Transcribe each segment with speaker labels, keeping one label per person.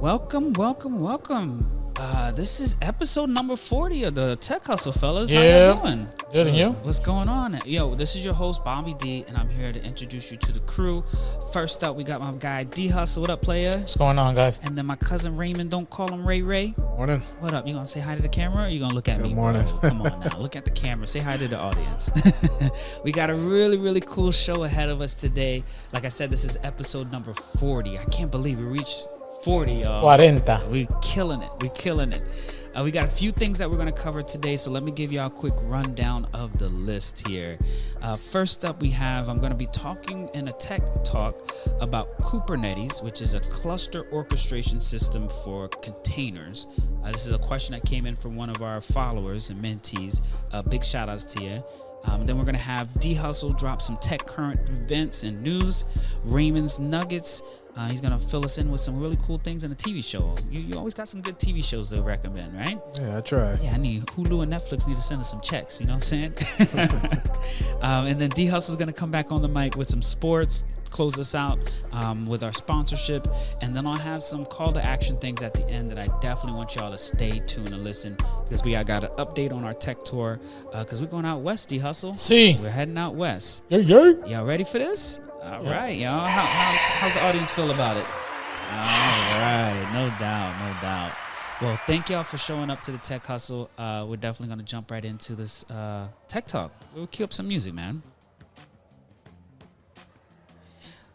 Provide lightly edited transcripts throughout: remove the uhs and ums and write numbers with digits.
Speaker 1: Welcome. This is episode number 40 of the Tech Hustle, fellas.
Speaker 2: Yeah.
Speaker 1: How you doing?
Speaker 2: Good, and you?
Speaker 1: What's going on? Yo, this is your host, Bobby D, and I'm here to introduce you to the crew. First up, we got my guy, D Hustle. What up, player?
Speaker 2: What's going on, guys?
Speaker 1: And then my cousin, Raymond. Don't call him Ray.
Speaker 3: Morning.
Speaker 1: What up? You gonna say hi to the camera, or you gonna look at me?
Speaker 3: Good morning.
Speaker 1: Bro? Come on now. Look at the camera. Say hi to the audience. We got a really cool show ahead of us today. Like I said, this is episode number 40. I can't believe we reached 40, y'all.
Speaker 2: 40.
Speaker 1: We're killing it. We got a few things that we're going to cover today, so let me give y'all a quick rundown of the list here. First up, I'm going to be talking in a tech talk about Kubernetes, which is a cluster orchestration system for containers. This is a question that came in from one of our followers and mentees. Big shout outs to you. Then we're going to have D Hustle drop some tech current events and news, Raymond's Nuggets. He's going to fill us in with some really cool things in the TV show. You always got some good TV shows to recommend, right?
Speaker 3: Yeah, I try.
Speaker 1: Yeah, I need Hulu and Netflix need to send us some checks. You know what I'm saying? And then D Hustle's going to come back on the mic with some sports, close us out with our sponsorship. And then I'll have some call to action things at the end that I definitely want y'all to stay tuned and listen, because we got an update on our tech tour because we're going out west, D Hustle.
Speaker 2: See.
Speaker 1: We're heading out west.
Speaker 2: Yeah.
Speaker 1: Y'all ready for this? All right, y'all. How's the audience feel about it? All right, no doubt. Well, thank y'all for showing up to the Tech Hustle. We're definitely going to jump right into this tech talk. We'll cue up some music, man.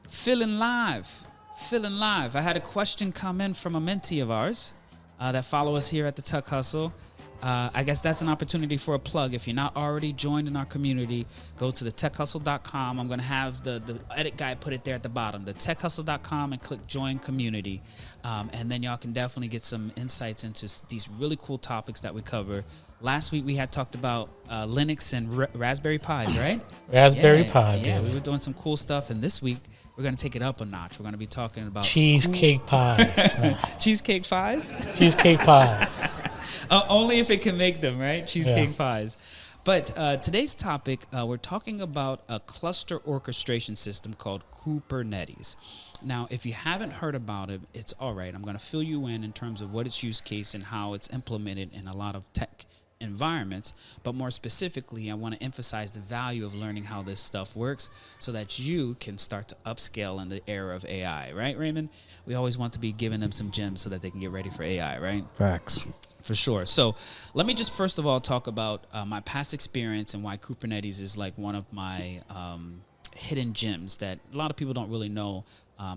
Speaker 1: Feeling live. I had a question come in from a mentee of ours that follow us here at the Tech Hustle. I guess that's an opportunity for a plug. If you're not already joined in our community, go to thetechhustle.com. I'm going to have the edit guy put it there at the bottom, thetechhustle.com, and click join community. And then y'all can definitely get some insights into these really cool topics that we cover. Last week we had talked about Linux and Raspberry Pis, right?
Speaker 2: Raspberry Pi,
Speaker 1: yeah,
Speaker 2: baby.
Speaker 1: we were doing some cool stuff. And this week we're going to take it up a notch. We're going to be talking about
Speaker 2: Cheesecake pies.
Speaker 1: cheesecake pies.
Speaker 2: Cheesecake pies.
Speaker 1: Only if it can make them, right? Cheesecake
Speaker 2: Yeah.
Speaker 1: pies. But today's topic, we're talking about a cluster orchestration system called Kubernetes. Now, if you haven't heard about it, it's all right. I'm going to fill you in terms of what its use case and how it's implemented in a lot of tech environments. But more specifically, I want to emphasize the value of learning how this stuff works so that you can start to upscale in the era of AI, right, Raymond? We always want to be giving them some gems so that they can get ready for AI, right?
Speaker 3: Facts.
Speaker 1: For sure. So let me just first of all talk about my past experience and why Kubernetes is like one of my hidden gems that a lot of people don't really know,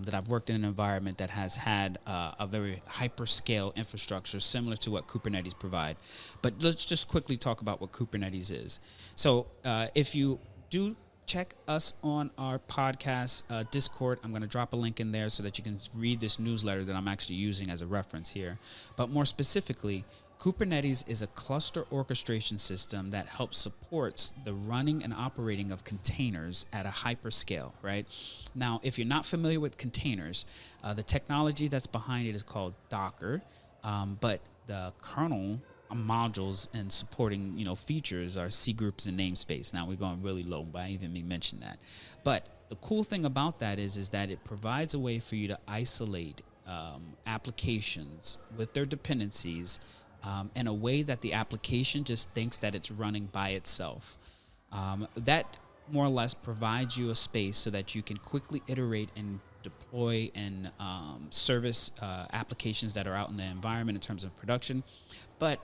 Speaker 1: that I've worked in an environment that has had a very hyperscale infrastructure similar to what Kubernetes provide. But let's just quickly talk about what Kubernetes is. So if you do check us on our podcast Discord, I'm going to drop a link in there so that you can read this newsletter that I'm actually using as a reference here. But more specifically, Kubernetes is a cluster orchestration system that helps supports the running and operating of containers at a hyperscale, right? Now, if you're not familiar with containers, the technology that's behind it is called Docker, but the kernel modules and supporting features are C groups and namespace. Now we're going really low by even me mention that, but the cool thing about that is that it provides a way for you to isolate applications with their dependencies in a way that the application just thinks that it's running by itself. That more or less provides you a space so that you can quickly iterate and deploy and service applications that are out in the environment in terms of production. But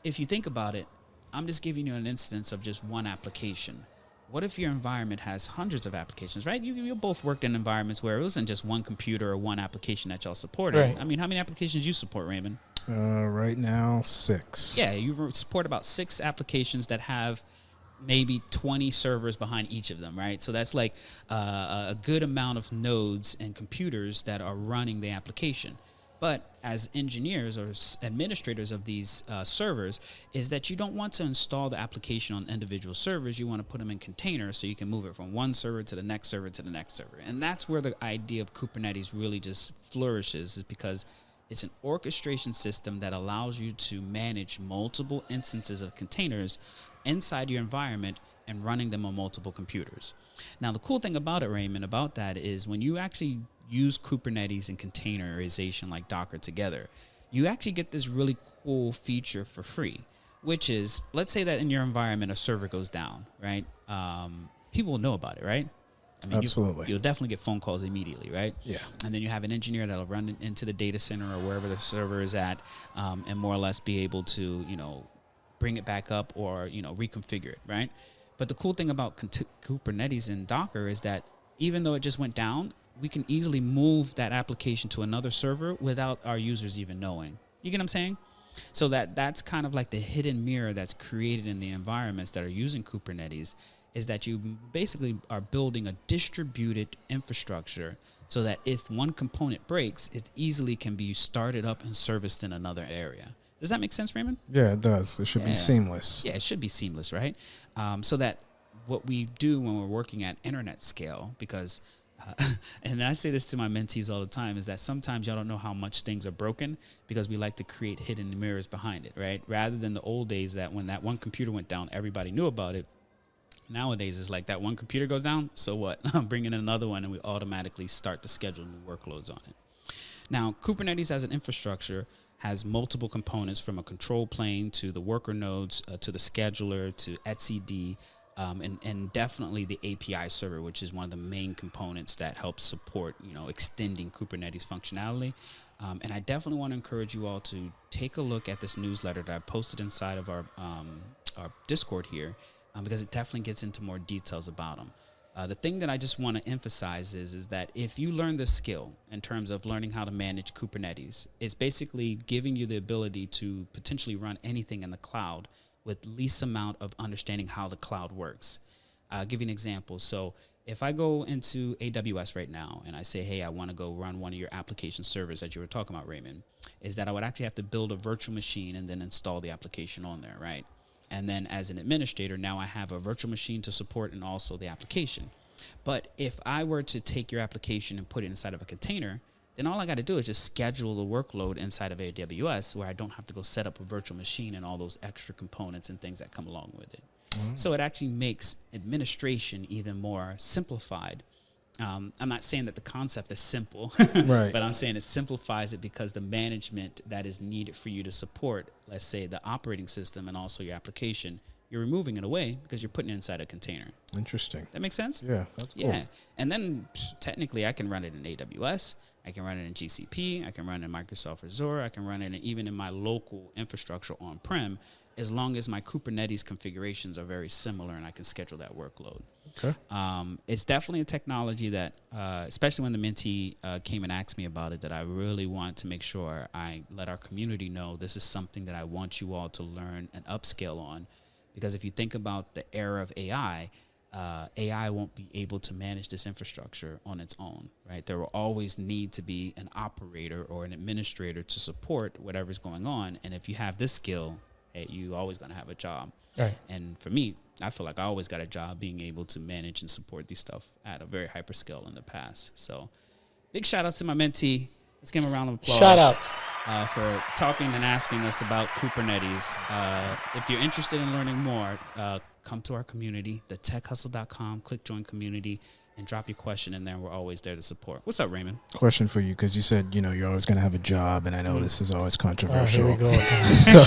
Speaker 1: if you think about it, I'm just giving you an instance of just one application. What if your environment has hundreds of applications, right? You both worked in environments where it wasn't just one computer or one application that y'all supported.
Speaker 2: Right.
Speaker 1: I mean, how many applications you support, Raymond?
Speaker 3: Right now, 6.
Speaker 1: Yeah, you support about 6 applications that have maybe 20 servers behind each of them, right? So that's like a good amount of nodes and computers that are running the application. But as engineers or administrators of these servers, is that you don't want to install the application on individual servers. You want to put them in containers so you can move it from one server to the next server to the next server. And that's where the idea of Kubernetes really just flourishes, is because it's an orchestration system that allows you to manage multiple instances of containers inside your environment and running them on multiple computers. Now, the cool thing about it, Raymond, about that is when you actually use Kubernetes and containerization like Docker together, you actually get this really cool feature for free, which is, let's say that in your environment a server goes down, right? People will know about it, right? I mean,
Speaker 3: Absolutely.
Speaker 1: You'll definitely get phone calls immediately, right?
Speaker 3: Yeah.
Speaker 1: And then you have an engineer that'll run into the data center or wherever the server is at, and more or less be able to, bring it back up or, reconfigure it, right? But the cool thing about Kubernetes and Docker is that even though it just went down, we can easily move that application to another server without our users even knowing. You get what I'm saying? So that's kind of like the hidden mirror that's created in the environments that are using Kubernetes, is that you basically are building a distributed infrastructure so that if one component breaks, it easily can be started up and serviced in another area. Does that make sense, Raymond?
Speaker 3: Yeah, it does. It should be seamless.
Speaker 1: Yeah, it should be seamless, right? So that what we do when we're working at internet scale, because, and I say this to my mentees all the time, is that sometimes y'all don't know how much things are broken because we like to create hidden mirrors behind it, right? Rather than the old days that when that one computer went down, everybody knew about it. Nowadays, it's like that one computer goes down, so what? Bring in another one, and we automatically start to schedule new workloads on it. Now, Kubernetes as an infrastructure has multiple components, from a control plane to the worker nodes to the scheduler to etcd, and definitely the API server, which is one of the main components that helps support, extending Kubernetes functionality. And I definitely want to encourage you all to take a look at this newsletter that I posted inside of our Discord here, because it definitely gets into more details about them. The thing that I just want to emphasize is that if you learn this skill in terms of learning how to manage Kubernetes, it's basically giving you the ability to potentially run anything in the cloud with least amount of understanding how the cloud works. I'll give you an example. So if I go into AWS right now and I say, hey, I want to go run one of your application servers that you were talking about, Raymond, is that I would actually have to build a virtual machine and then install the application on there, right? And then as an administrator, now I have a virtual machine to support and also the application. But if I were to take your application and put it inside of a container, then all I got to do is just schedule the workload inside of AWS, where I don't have to go set up a virtual machine and all those extra components and things that come along with it. So it actually makes administration even more simplified. I'm not saying that the concept is simple,
Speaker 3: Right.
Speaker 1: but I'm saying it simplifies it because the management that is needed for you to support, let's say, the operating system and also your application, you're removing it away because you're putting it inside a container.
Speaker 3: Interesting.
Speaker 1: That makes sense?
Speaker 3: Yeah, that's cool.
Speaker 1: Yeah. And then technically I can run it in AWS. I can run it in GCP. I can run it in Microsoft Azure. I can run it even in my local infrastructure on-prem, as long as my Kubernetes configurations are very similar and I can schedule that workload.
Speaker 3: Okay.
Speaker 1: It's definitely a technology that, especially when the mentee came and asked me about it, that I really want to make sure I let our community know this is something that I want you all to learn and upscale on. Because if you think about the era of AI, AI won't be able to manage this infrastructure on its own, right? There will always need to be an operator or an administrator to support whatever's going on. And if you have this skill, hey, you always going to have a job.
Speaker 2: Right.
Speaker 1: And for me, I feel like I always got a job being able to manage and support these stuff at a very hyper scale in the past. So big shout out to my mentee. Let's give him a round of applause.
Speaker 2: Shout outs.
Speaker 1: For talking and asking us about Kubernetes. If you're interested in learning more, come to our community, thetechhustle.com, click join community, and drop your question in there. We're always there to support. What's up, Raymond?
Speaker 3: Question for you, because you said, you're always going to have a job, and I know this is always controversial.
Speaker 2: Here we go again.
Speaker 3: So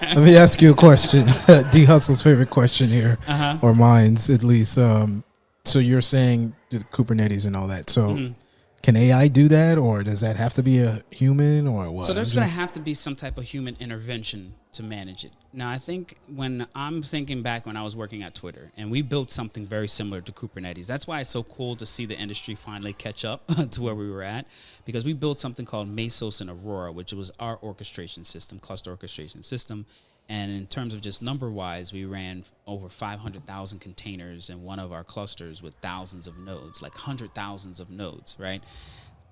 Speaker 3: let me ask you a question. D Hustle's favorite question here, or mine's at least. So you're saying the Kubernetes and all that. So can AI do that, or does that have to be a human, or what?
Speaker 1: So there's going to have to be some type of human intervention to manage it. Now, I think when I'm thinking back when I was working at Twitter, and we built something very similar to Kubernetes. That's why it's so cool to see the industry finally catch up to where we were at, because we built something called Mesos and Aurora, which was our orchestration system, cluster orchestration system. And in terms of just number-wise, we ran over 500,000 containers in one of our clusters with thousands of nodes, like 100,000s of nodes, right?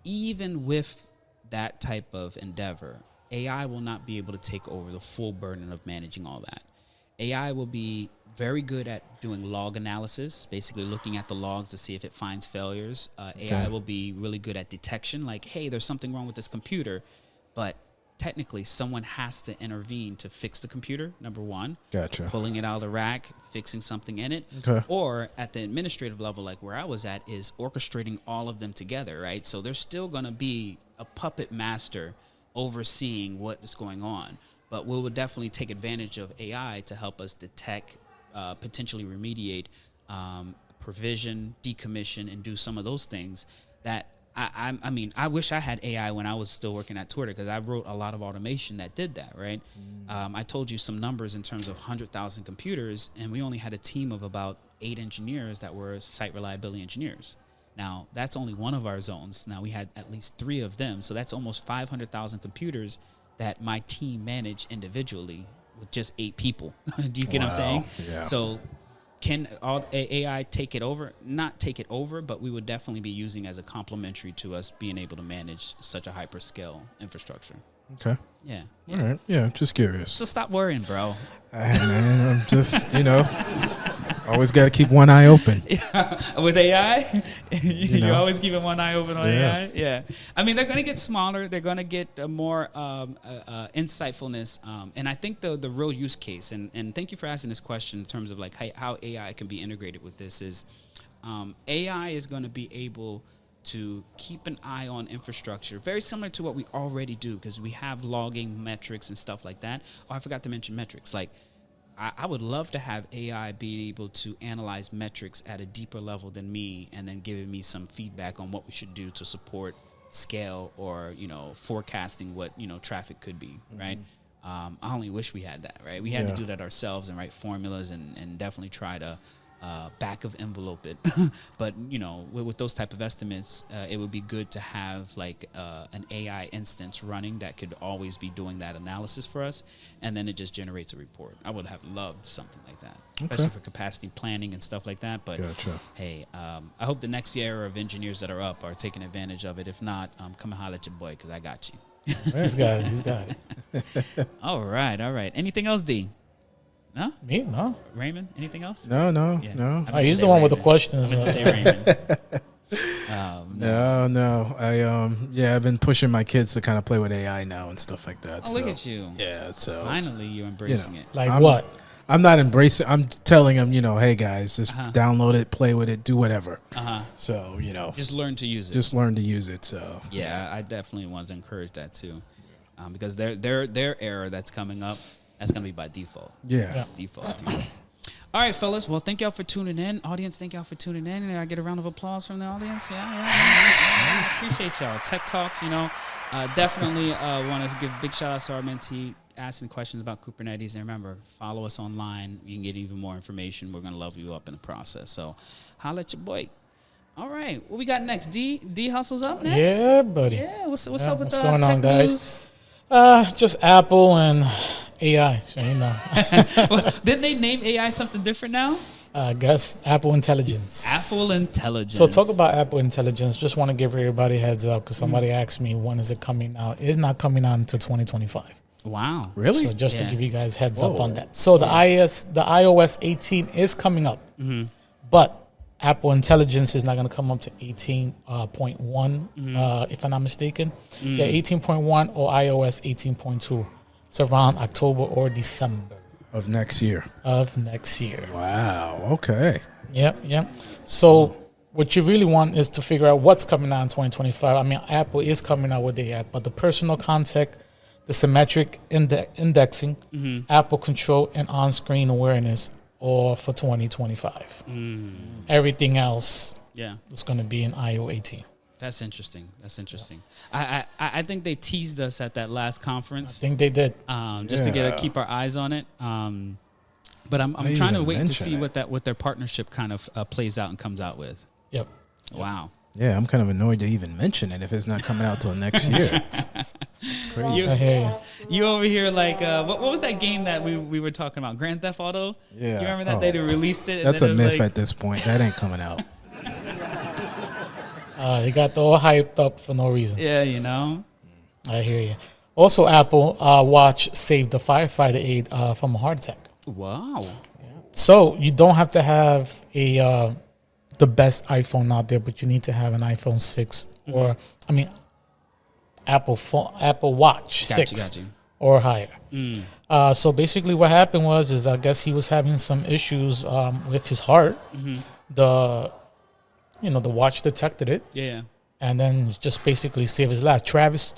Speaker 1: Even with that type of endeavor, AI will not be able to take over the full burden of managing all that. AI will be very good at doing log analysis, basically looking at the logs to see if it finds failures. AI will be really good at detection, like, hey, there's something wrong with this computer, but technically someone has to intervene to fix the computer, number one.
Speaker 3: Gotcha.
Speaker 1: Pulling it out of the rack, fixing something in it.
Speaker 3: Okay.
Speaker 1: Or at the administrative level, like where I was at, is orchestrating all of them together, right? So there's still going to be a puppet master overseeing what is going on. But we will definitely take advantage of AI to help us detect, potentially remediate, provision, decommission, and do some of those things that I mean, I wish I had AI when I was still working at Twitter, because I wrote a lot of automation that did that, right? I told you some numbers in terms of 100,000 computers, and we only had a team of about 8 engineers that were site reliability engineers. Now, that's only one of our zones. Now, we had at least 3 of them, so that's almost 500,000 computers that my team managed individually with just 8 people. Do you get what I'm saying?
Speaker 3: Yeah.
Speaker 1: So can AI take it over? Not take it over, but we would definitely be using as a complementary to us being able to manage such a hyperscale infrastructure.
Speaker 3: Okay.
Speaker 1: Yeah.
Speaker 3: All right. Yeah, just curious.
Speaker 1: So stop worrying, bro.
Speaker 3: Man, I'm just, always got to keep one eye open.
Speaker 1: With AI, you
Speaker 3: know.
Speaker 1: always keeping one eye open on
Speaker 3: Yeah.
Speaker 1: AI. Yeah. I mean, they're going to get smaller. They're going to get more insightfulness. And I think the real use case, and thank you for asking this question in terms of like how AI can be integrated with this, is AI is going to be able to keep an eye on infrastructure, very similar to what we already do, because we have logging metrics and stuff like that. Oh, I forgot to mention metrics. Like, I would love to have AI being able to analyze metrics at a deeper level than me, and then giving me some feedback on what we should do to support scale or, forecasting what, traffic could be, right? I only wish we had that, right? We had to do that ourselves and write formulas and definitely try to back of envelope it. But, with those type of estimates, it would be good to have like an AI instance running that could always be doing that analysis for us, and then it just generates a report. I would have loved something like that, especially for capacity planning and stuff like that. But hey, I hope the next era of engineers that are up are taking advantage of it. If not, come and holler at your boy, because I got you.
Speaker 2: He's got it. He's got it.
Speaker 1: All right. Anything else, D? No?
Speaker 2: Me? No.
Speaker 1: Raymond, anything else?
Speaker 3: No.
Speaker 1: Yeah.
Speaker 3: No.
Speaker 1: I meant
Speaker 2: He's
Speaker 1: to
Speaker 2: the
Speaker 1: say
Speaker 2: one with the
Speaker 1: Raymond.
Speaker 2: questions.
Speaker 1: I meant to say Raymond.
Speaker 3: No. I've been pushing my kids to kind of play with AI now and stuff like that.
Speaker 1: Oh, look at you.
Speaker 3: Yeah, so
Speaker 1: Finally, you're embracing it.
Speaker 2: Like what?
Speaker 3: I'm not embracing. I'm telling them, hey guys, just download it, play with it, do whatever. So
Speaker 1: Just learn to use it.
Speaker 3: just learn to use it. So
Speaker 1: Yeah, I definitely want to encourage that too, because their era that's coming up, that's gonna be by default.
Speaker 3: yeah.
Speaker 1: Default. All right, fellas. Well, thank y'all for tuning in. Audience, thank y'all for tuning in. And I get a round of applause from the audience. Yeah. Appreciate y'all. Tech Talks, definitely want to give big shout outs to our mentee asking questions about Kubernetes. And remember, follow us online. You can get even more information. We're going to level you up in the process. So holla at your boy. All right. What we got next? D Hustle's up next?
Speaker 2: Yeah, buddy.
Speaker 1: Yeah. What's up with
Speaker 2: what's
Speaker 1: the
Speaker 2: going
Speaker 1: tech
Speaker 2: on, guys?
Speaker 1: news?
Speaker 2: Just Apple and AI. So,
Speaker 1: Well, didn't they name AI something different now?
Speaker 2: I guess Apple Intelligence.
Speaker 1: Apple Intelligence.
Speaker 2: So talk about Apple Intelligence. Just want to give everybody a heads up, because somebody asked me, when is it coming out? It's not coming out until 2025.
Speaker 1: Wow.
Speaker 3: Really?
Speaker 2: So just to
Speaker 1: Yeah.
Speaker 2: give you guys heads up on that. So the iOS 18 is coming up, but Apple Intelligence is not going to come up to 18.1, if I'm not mistaken. Yeah, 18.1 or iOS 18.2. It's around October or December
Speaker 3: Of next year. Wow. Okay.
Speaker 2: Yep. So what you really want is to figure out what's coming out in 2025. I mean, Apple is coming out with the app, but the personal contact, the symmetric indexing, Apple control, and on-screen awareness, or for 2025. Everything else is going to be in iOS 18.
Speaker 1: That's interesting. I think they teased us at that last conference.
Speaker 2: I think they did.
Speaker 1: Just to keep our eyes on it. But I'm trying to wait to see what their partnership kind of plays out and comes out with.
Speaker 2: Yep.
Speaker 1: Wow.
Speaker 3: Yeah, I'm kind of annoyed to even mention it if it's not coming out till next year. It's crazy.
Speaker 2: I hear you.
Speaker 1: You over here like what was that game that we were talking about? Grand Theft Auto?
Speaker 3: Yeah.
Speaker 1: You remember that they released it?
Speaker 3: That's
Speaker 1: and
Speaker 3: a
Speaker 1: then it was
Speaker 3: myth
Speaker 1: like,
Speaker 3: at this point. That ain't coming out.
Speaker 2: They got all hyped up for no reason.
Speaker 1: Yeah,
Speaker 2: I hear you. Also, Apple Watch saved the firefighter aide from a heart attack.
Speaker 1: Wow.
Speaker 2: So you don't have to have the best iPhone out there, but you need to have an iPhone 6 or, Apple Watch 6 or higher. So basically, what happened was I guess he was having some issues with his heart. The watch detected it.
Speaker 1: Yeah.
Speaker 2: And then just basically saved his life. Travis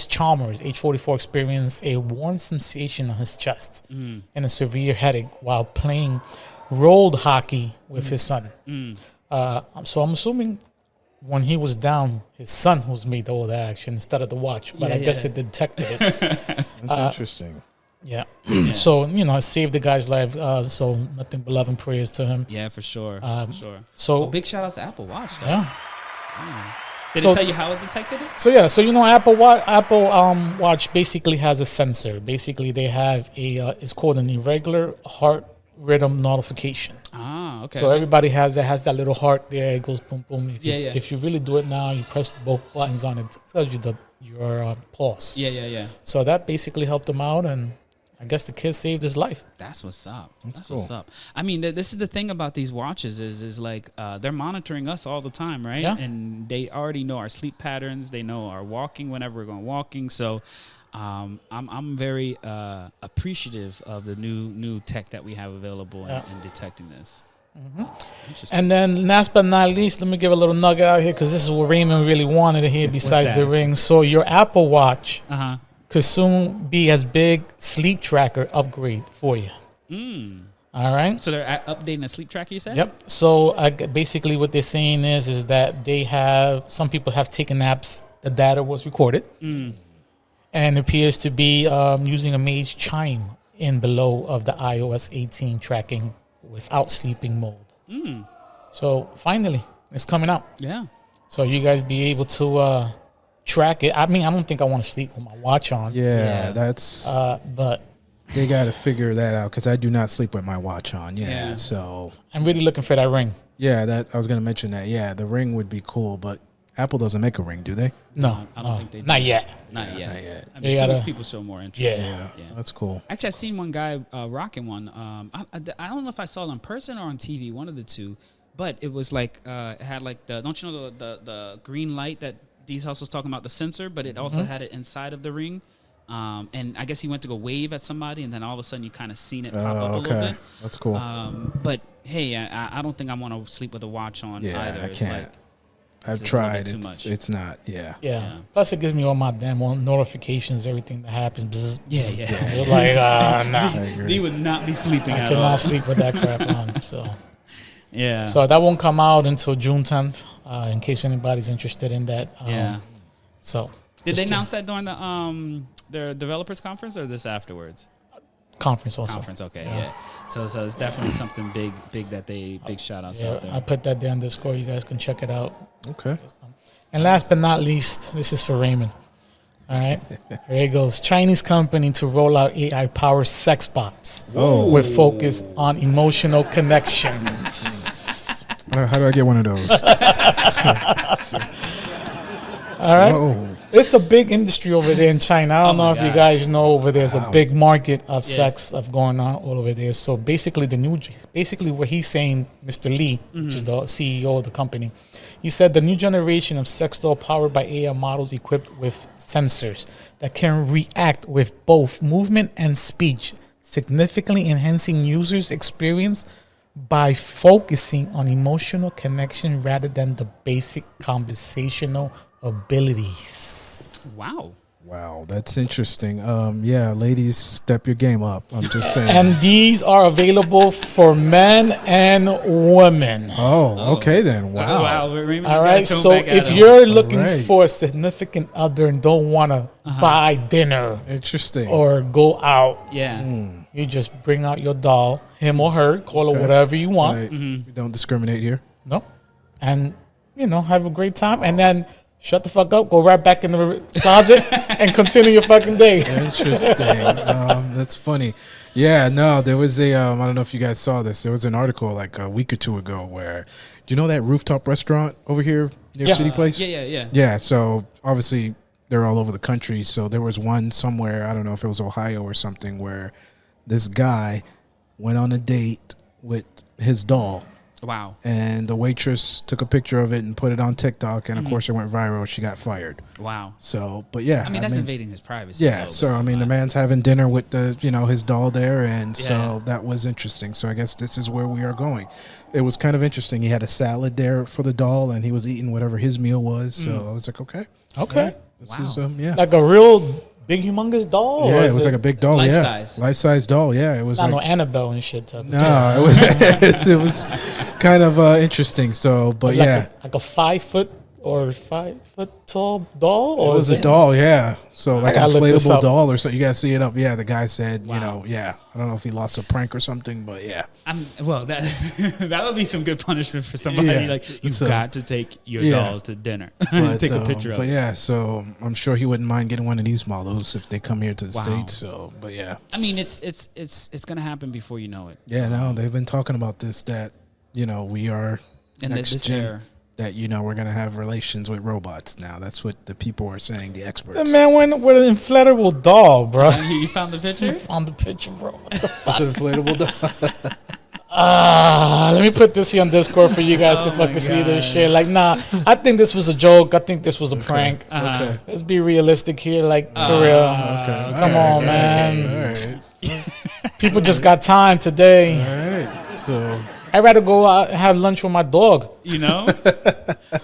Speaker 2: Chalmers, age 44, experienced a warm sensation on his chest and a severe headache while playing road hockey with his son. So I'm assuming when he was down, his son was made all the action instead of the watch. But I guess it detected it.
Speaker 3: That's interesting.
Speaker 2: Yeah. So, it saved the guy's life. So nothing but love and prayers to him.
Speaker 1: Yeah, for sure.
Speaker 2: So
Speaker 1: big shout outs to Apple Watch, though.
Speaker 2: Yeah.
Speaker 1: Did it tell you how it detected it?
Speaker 2: So Apple Watch basically has a sensor. Basically, they have it's called an irregular heart rhythm notification.
Speaker 1: Ah, okay.
Speaker 2: So everybody has that little heart there. It goes boom, boom. If you really do it now, you press both buttons on it. It tells you your pulse.
Speaker 1: Yeah.
Speaker 2: So that basically helped him out, and I guess the kid saved his life.
Speaker 1: That's what's up. That's
Speaker 3: cool.
Speaker 1: what's up. I mean, this is the thing about these watches is like they're monitoring us all the time, right?
Speaker 2: Yeah.
Speaker 1: And they already know our sleep patterns. They know our walking whenever we're going walking. So I'm very appreciative of the new tech that we have available in detecting this.
Speaker 2: And then last but not least, let me give a little nugget out here because this is what Raymond really wanted to hear besides the ring. So your Apple Watch could soon be as big sleep tracker upgrade for you. All right.
Speaker 1: So they're updating the sleep tracker, you said?
Speaker 2: Yep. So basically what they're saying is that they have, some people have taken naps, the data was recorded, and it appears to be using a Mage chime in below of the iOS 18 tracking without sleeping mode. So finally, it's coming out.
Speaker 1: Yeah.
Speaker 2: So you guys be able to track it. I mean, I don't think I want to sleep with my watch on.
Speaker 3: Yeah. That's.
Speaker 2: But
Speaker 3: they got to figure that out because I do not sleep with my watch on. Yeah. So
Speaker 2: I'm really looking for that ring.
Speaker 3: Yeah, I was going to mention that. Yeah, the ring would be cool, but Apple doesn't make a ring, do they?
Speaker 2: No,
Speaker 1: I don't think they do.
Speaker 2: Not yet.
Speaker 1: Not yet.
Speaker 3: Not yet.
Speaker 1: I mean, as soon as people show more interest.
Speaker 2: Yeah.
Speaker 3: That's cool.
Speaker 1: Actually, I seen one guy rocking one. I don't know if I saw it in person or on TV, one of the two. But it was like it had like don't you know the green light that Deez Hustle was talking about, the sensor, but it also had it inside of the ring. And I guess he went to go wave at somebody, and then all of a sudden you kind of seen it pop up a little bit.
Speaker 3: That's cool.
Speaker 1: But hey, I don't think I want to sleep with a watch on either.
Speaker 3: I can't. I've tried. It's not. Yeah.
Speaker 2: Plus, it gives me all my damn notifications, everything that happens. Bzz, bzz.
Speaker 1: Yeah.
Speaker 2: It's like, nah.
Speaker 1: He would not be sleeping at all.
Speaker 2: I cannot sleep with that crap on. So.
Speaker 1: Yeah.
Speaker 2: So that won't come out until June 10th, in case anybody's interested in that. So.
Speaker 1: Did they announce that during their developers conference or this afterwards?
Speaker 2: Conference also.
Speaker 1: Conference, okay, yeah. So it's definitely something big that big shout outs out there.
Speaker 2: I put that there on Discord. You guys can check it out.
Speaker 3: Okay.
Speaker 2: And last but not least, this is for Raymond. All right. Here it goes. Chinese company to roll out AI-powered sex bots with focus on emotional connections.
Speaker 3: How do I get one of those?
Speaker 2: All right.
Speaker 3: Whoa.
Speaker 2: It's a big industry over there in China. I don't know if you guys know over there's a big market of sex of going on all over there. So basically what he's saying, Mr. Lee, which is the CEO of the company, he said the new generation of sex doll powered by AI models equipped with sensors that can react with both movement and speech, significantly enhancing users' experience by focusing on emotional connection rather than the basic conversational abilities.
Speaker 3: Wow, that's interesting. Yeah, ladies, step your game up. I'm just saying.
Speaker 2: And these are available for men and women.
Speaker 3: Oh, okay then. Wow.
Speaker 1: All
Speaker 2: right. So if you're looking for a significant other and don't want to buy dinner,
Speaker 3: interesting,
Speaker 2: or go out,
Speaker 1: you
Speaker 2: just bring out your doll, him or her, call her whatever you want.
Speaker 3: Right. We don't discriminate here.
Speaker 2: No, and have a great time, and then. Shut the fuck up, go right back in the closet and continue your fucking day.
Speaker 3: Interesting. That's funny. Yeah, no, there was I don't know if you guys saw this. There was an article like a week or two ago where, do you know that rooftop restaurant over here near City Place?
Speaker 1: Yeah.
Speaker 3: Yeah, so obviously they're all over the country. So there was one somewhere, I don't know if it was Ohio or something, where this guy went on a date with his doll.
Speaker 1: Wow.
Speaker 3: And the waitress took a picture of it and put it on TikTok, and of course it went viral. She got fired.
Speaker 1: Wow.
Speaker 3: So, but yeah,
Speaker 1: I mean, that's invading his privacy.
Speaker 3: Yeah. So I mean, the man's having dinner with his doll there, and
Speaker 1: Yeah.
Speaker 3: so that was interesting. So I guess this is where we are going. It was kind of interesting. He had a salad there for the doll, and he was eating whatever his meal was. So I was like, okay,
Speaker 2: Okay.
Speaker 3: this is yeah.
Speaker 2: Like a real big, humongous doll?
Speaker 3: Yeah,
Speaker 2: or
Speaker 3: it
Speaker 2: is
Speaker 3: was like a big doll.
Speaker 1: Life
Speaker 3: Yeah,
Speaker 1: size?
Speaker 3: life-size doll. Yeah, it was
Speaker 2: not
Speaker 3: like
Speaker 2: no Annabelle and shit. Type of
Speaker 3: no,
Speaker 2: doll.
Speaker 3: it was it was kind of interesting. So, but
Speaker 2: like
Speaker 3: yeah,
Speaker 2: like a 5 foot or 5 foot tall doll?
Speaker 3: it
Speaker 2: Or
Speaker 3: was
Speaker 2: is
Speaker 3: a doll. Yeah, so like an
Speaker 2: gotta look this
Speaker 3: inflatable
Speaker 2: up.
Speaker 3: doll or so. You gotta see it up. Yeah, the guy said,
Speaker 1: Wow.
Speaker 3: yeah. I don't know if he lost a prank or something, but yeah.
Speaker 1: Well, that that would be some good punishment for somebody.
Speaker 3: Yeah.
Speaker 1: Like, you've
Speaker 3: So-
Speaker 1: got to take your
Speaker 3: Yeah.
Speaker 1: doll to dinner,
Speaker 3: But,
Speaker 1: take a picture of
Speaker 3: But
Speaker 1: it.
Speaker 3: yeah, so I'm sure he wouldn't mind getting one of these models if they come here to the
Speaker 1: Wow.
Speaker 3: States. So, but yeah,
Speaker 1: I mean, it's gonna happen before you know it.
Speaker 3: yeah. No, they've been talking about this that we are
Speaker 1: And
Speaker 3: next
Speaker 1: this
Speaker 3: gen,
Speaker 1: era.
Speaker 3: that we're gonna have relations with robots now. That's what the people are saying, the experts.
Speaker 2: The man went with an inflatable doll, bro.
Speaker 1: You found the picture?
Speaker 2: Found the picture, bro. What the
Speaker 3: It's an inflatable doll.
Speaker 2: let me put this here on Discord for you guys
Speaker 1: Oh
Speaker 2: to
Speaker 1: my
Speaker 2: fucking see this
Speaker 1: God.
Speaker 2: shit. Like, nah, I think this was a joke. I think this was a prank.
Speaker 1: Uh-huh.
Speaker 3: Okay.
Speaker 2: Let's be realistic here, like for real.
Speaker 3: Okay.
Speaker 2: Come on, man.
Speaker 3: All right.
Speaker 2: People just got time today.
Speaker 3: All right. So
Speaker 2: I'd rather go out and have lunch with my dog.
Speaker 1: You know,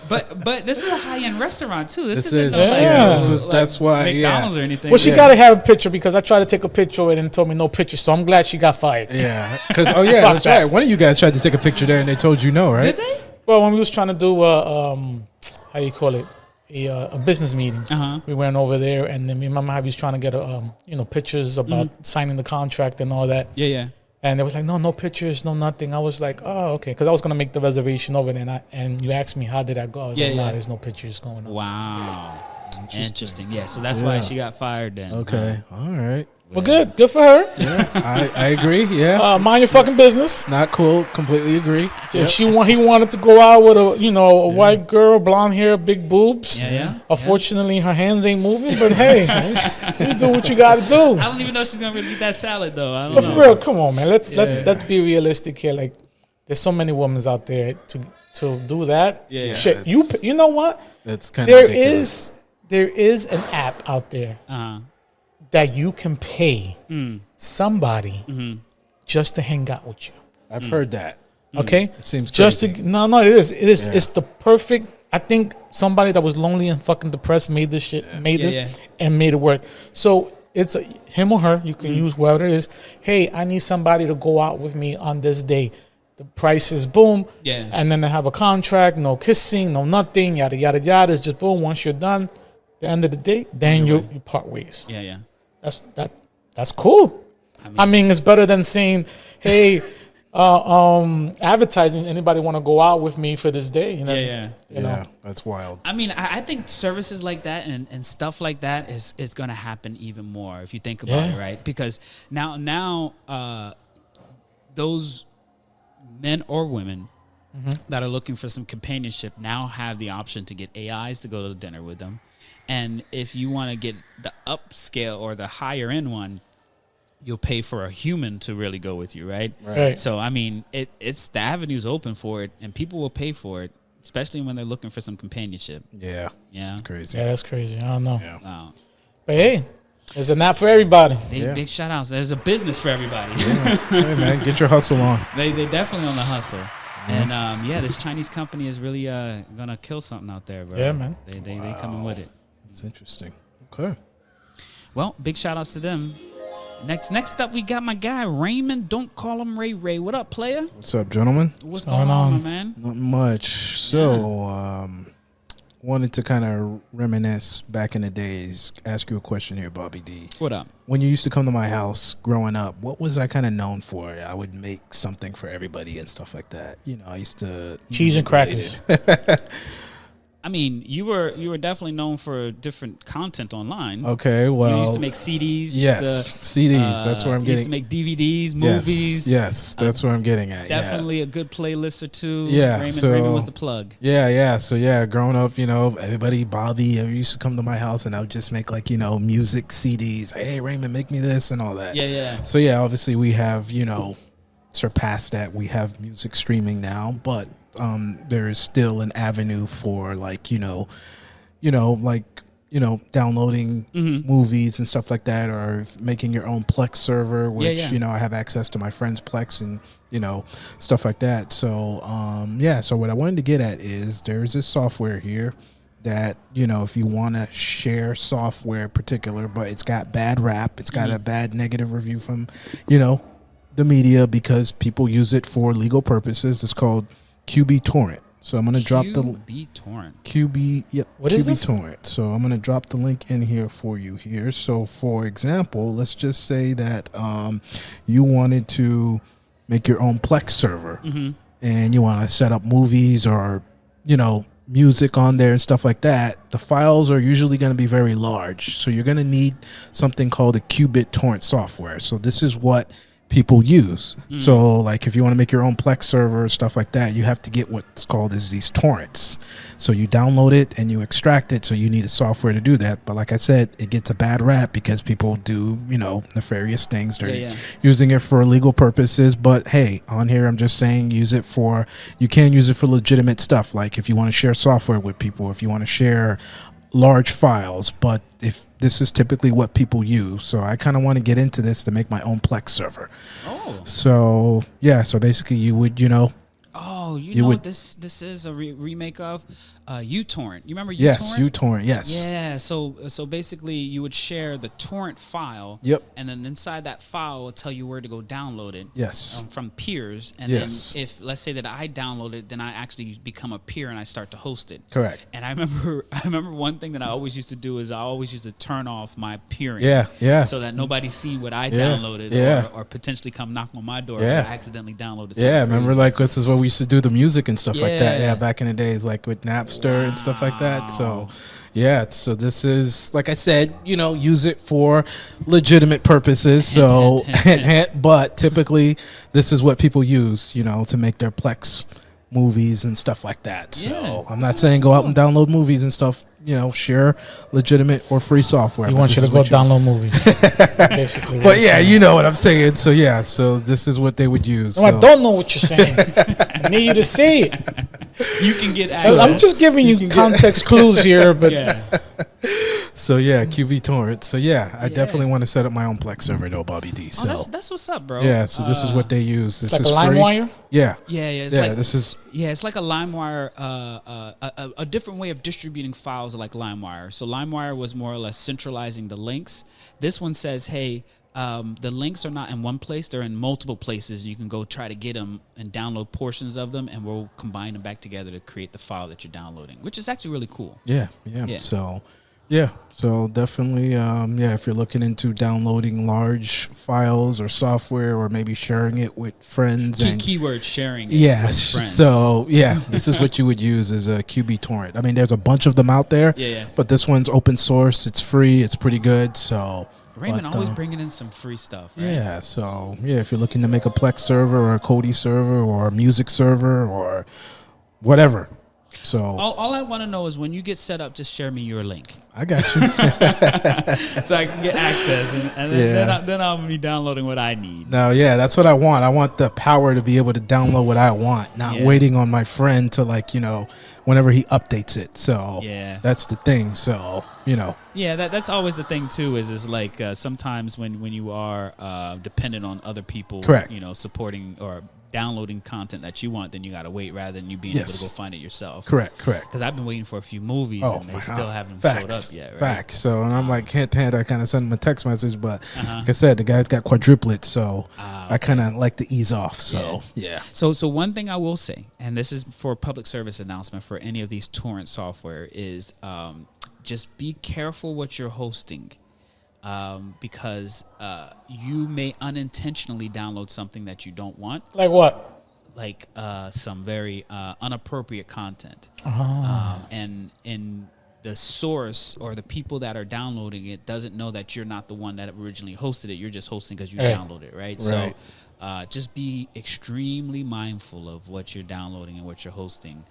Speaker 1: but this is a high end restaurant too. This
Speaker 3: this
Speaker 1: isn't
Speaker 3: is
Speaker 1: no, like,
Speaker 2: yeah, this
Speaker 3: was-
Speaker 1: like
Speaker 3: that's why
Speaker 1: McDonald's
Speaker 3: yeah.
Speaker 1: or anything.
Speaker 2: Well, she
Speaker 3: Yes.
Speaker 2: got to have a picture because I tried to take a picture of it and told me no picture. So I'm glad she got fired.
Speaker 3: Yeah. Because yeah,
Speaker 2: Fuck
Speaker 3: that's
Speaker 2: that.
Speaker 3: right. One of you guys tried to take a picture there, and they told you no, right?
Speaker 1: Did they?
Speaker 2: Well, when we was trying to do how you call it, a business meeting,
Speaker 1: Uh-huh.
Speaker 2: we went over there, and then me and my mom was trying to get pictures about signing the contract and all that.
Speaker 1: Yeah.
Speaker 2: And they was like, no pictures, no nothing. I was like, oh, okay, because I was gonna make the reservation over there, and you asked me how did I go? I was
Speaker 1: Yeah,
Speaker 2: like, nah,
Speaker 1: yeah.
Speaker 2: there's no pictures going on.
Speaker 1: Wow. Interesting. Yeah. So that's why
Speaker 3: Yeah.
Speaker 1: she got fired then.
Speaker 3: Okay. All right.
Speaker 2: Well, good for her.
Speaker 3: I agree. Yeah.
Speaker 2: Mind your fucking business.
Speaker 3: Not cool. Completely agree.
Speaker 2: If he wanted to go out with a white girl, blonde hair, big boobs.
Speaker 1: Yeah.
Speaker 2: Unfortunately, her hands ain't moving. But hey, you do what you got to do.
Speaker 1: I don't even know if she's gonna really eat that salad though. I don't
Speaker 2: But for
Speaker 1: know.
Speaker 2: real, come on, man. Let's
Speaker 1: Yeah.
Speaker 2: be realistic here. Like, there's so many women out there to do that.
Speaker 1: Yeah.
Speaker 2: Shit,
Speaker 3: it's-
Speaker 2: you know what?
Speaker 3: That's kind of
Speaker 2: There
Speaker 3: ridiculous.
Speaker 2: is an app out there
Speaker 1: Uh-huh.
Speaker 2: that you can pay
Speaker 1: Mm.
Speaker 2: somebody
Speaker 1: Mm-hmm.
Speaker 2: just to hang out with you.
Speaker 3: I've heard that.
Speaker 2: Okay,
Speaker 3: It seems
Speaker 2: just
Speaker 3: crazy.
Speaker 2: to no, it is.
Speaker 3: Yeah.
Speaker 2: It's the perfect. I think somebody that was lonely and fucking depressed made this shit, made
Speaker 1: Yeah,
Speaker 2: this,
Speaker 1: yeah.
Speaker 2: and made it work. So it's him or her. You can use whoever it is. Hey, I need somebody to go out with me on this day. The price is boom.
Speaker 1: Yeah.
Speaker 2: And then they have a contract, no kissing, no nothing, yada yada yada. It's just boom. Once you're done, the end of the day, then you part ways.
Speaker 1: Yeah.
Speaker 2: That's cool. I mean, it's better than saying, "Hey, advertising. Anybody want to go out with me for this day?" You know,
Speaker 1: Yeah.
Speaker 2: You know,
Speaker 3: That's wild.
Speaker 1: I mean, I think services like that and stuff like that is going to happen even more if you think about
Speaker 2: Yeah.
Speaker 1: it, right? Because now those men or women that are looking for some companionship now have the option to get AIs to go to dinner with them. And if you want to get the upscale or the higher end one, you'll pay for a human to really go with you, right?
Speaker 2: Right.
Speaker 1: So, I mean, it's the avenue's open for it, and people will pay for it, especially when they're looking for some companionship.
Speaker 3: Yeah.
Speaker 1: Yeah.
Speaker 3: It's crazy.
Speaker 2: Yeah, that's crazy. I don't know,
Speaker 3: Yeah.
Speaker 1: Wow.
Speaker 2: but hey, there's a not for everybody.
Speaker 1: Big shout outs. There's a business for everybody.
Speaker 3: Hey man, get your hustle on.
Speaker 1: they definitely on the hustle. And this Chinese company is really gonna kill something out there, bro.
Speaker 2: Yeah, man.
Speaker 1: They coming with it.
Speaker 3: It's interesting. Okay.
Speaker 1: Well, big shout outs to them. Next up, we got my guy Raymond. Don't call him Ray. What up, player?
Speaker 3: What's up, gentlemen?
Speaker 1: What's
Speaker 2: going
Speaker 1: going on,
Speaker 2: on?
Speaker 1: my man?
Speaker 3: Not much. So, wanted to kind of reminisce back in the days. Ask you a question here, Bobby D.
Speaker 1: What up?
Speaker 3: When you used to come to my house growing up, what was I kind of known for? I would make something for everybody and stuff like that. I used to
Speaker 2: Cheese and crackers.
Speaker 1: I mean, you were definitely known for different content online.
Speaker 3: Okay, well,
Speaker 1: You used to make CDs.
Speaker 3: yes, CDs. That's where I'm
Speaker 1: You used
Speaker 3: getting.
Speaker 1: to make DVDs, movies.
Speaker 3: Yes, that's where I'm getting at.
Speaker 1: Definitely a good playlist or two.
Speaker 3: Yeah,
Speaker 1: Raymond was the plug.
Speaker 3: Yeah. So growing up, everybody, Bobby, used to come to my house, and I would just make music CDs. Hey, Raymond, make me this and all that.
Speaker 1: Yeah.
Speaker 3: So obviously we have surpassed that. We have music streaming now, but there is still an avenue for like downloading movies and stuff like that, or making your own Plex server, which I have access to my friend's Plex and stuff like that. So so what I wanted to get at is there's this software here that if you want to share software in particular, but it's got bad rap, it's got a bad negative review from the media because people use it for legal purposes. It's called QB Torrent. So I'm going to drop the
Speaker 1: QB Torrent.
Speaker 3: QB, yep.
Speaker 2: What
Speaker 3: QB
Speaker 2: is this?
Speaker 3: Torrent. So I'm going to drop the link in here for you here. So for example, let's just say that you wanted to make your own Plex server, and you want to set up movies or music on there and stuff like that. The files are usually going to be very large, so you're going to need something called a qubit torrent software. So this is what people use. So like if you want to make your own Plex server, stuff like that, you have to get what's called as these torrents. So you download it and you extract it, so you need a software to do that. But like I said, it gets a bad rap because people do nefarious things. They're using it for legal purposes, but hey, on here I'm just saying you can use it for legitimate stuff, like if you want to share software with people, if you want to share large files. But if this is typically what people use, so I kind of want to get into this to make my own Plex server. So basically you would
Speaker 1: this is a remake of uTorrent. You remember uTorrent?
Speaker 3: Yes, uTorrent. Yes.
Speaker 1: Yeah. So basically, you would share the torrent file.
Speaker 3: Yep.
Speaker 1: And then inside that file will tell you where to go download it.
Speaker 3: Yes.
Speaker 1: From peers, and then if let's say that I download it, then I actually become a peer and I start to host it.
Speaker 3: Correct.
Speaker 1: And I remember one thing that I always used to do is I always used to turn off my peering.
Speaker 3: Yeah.
Speaker 1: So that nobody see what I downloaded or potentially come knock on my door if I accidentally downloaded something.
Speaker 3: Yeah, remember like this is what we used to do, the music and stuff like that. Yeah, back in the days, like with Napster and stuff like that. So so this is, like I said, use it for legitimate purposes. So but typically this is what people use, to make their Plex movies and stuff like that. So I'm not saying go out and download movies and stuff, share legitimate or free software.
Speaker 2: He wants you to go download movies. Basically.
Speaker 3: But you know what I'm saying. So this is what they would use.
Speaker 2: No, I don't know what you're saying. I need you to see it.
Speaker 1: You can get access.
Speaker 2: I'm just giving you context clues here, but
Speaker 3: So QB Torrent. So I definitely want to set up my own Plex server though, Bobby D. So
Speaker 1: that's what's up, bro.
Speaker 3: Yeah, so this is what they use. This
Speaker 2: like
Speaker 3: is
Speaker 2: a LimeWire?
Speaker 3: Yeah.
Speaker 1: It's like a LimeWire, a different way of distributing files like LimeWire. So LimeWire was more or less centralizing the links. This one says, hey, the links are not in one place; they're in multiple places. You can go try to get them and download portions of them, and we'll combine them back together to create the file that you're downloading, which is actually really cool.
Speaker 3: Yeah. So definitely, if you're looking into downloading large files or software, or maybe sharing it with friends,
Speaker 1: Keyword sharing.
Speaker 3: Yes.
Speaker 1: With friends.
Speaker 3: So this is what you would use as a QB Torrent. I mean, there's a bunch of them out there. But this one's open source. It's free. It's pretty good. So.
Speaker 1: Raymond always bringing in some free stuff, right?
Speaker 3: Yeah, so if you're looking to make a Plex server or a Kodi server or a music server or whatever. So
Speaker 1: all I want to know is when you get set up, just share me your link.
Speaker 3: I got you.
Speaker 1: So I can get access, and then I'll be downloading what I need.
Speaker 3: No, that's what I want. I want the power to be able to download what I want, not waiting on my friend to whenever he updates it. So that's the thing. So
Speaker 1: that's always the thing too. Is like sometimes when you are dependent on other people,
Speaker 3: correct,
Speaker 1: supporting or downloading content that you want, then you gotta wait rather than you being able to go find it yourself.
Speaker 3: Correct.
Speaker 1: Because I've been waiting for a few movies and they still haven't showed up yet. Right? Facts.
Speaker 3: So and I'm like hand to hand. I kind of send him a text message, but like I said, the guy's got quadruplets, so I kind of like to ease off. So
Speaker 1: So one thing I will say, and this is for a public service announcement for any of these torrent software, is just be careful what you're hosting. Because you may unintentionally download something that you don't want.
Speaker 2: Like what?
Speaker 1: Like some very inappropriate content. And the source or the people that are downloading it doesn't know that you're not the one that originally hosted it. You're just hosting because you downloaded it, right? So just be extremely mindful of what you're downloading and what you're hosting.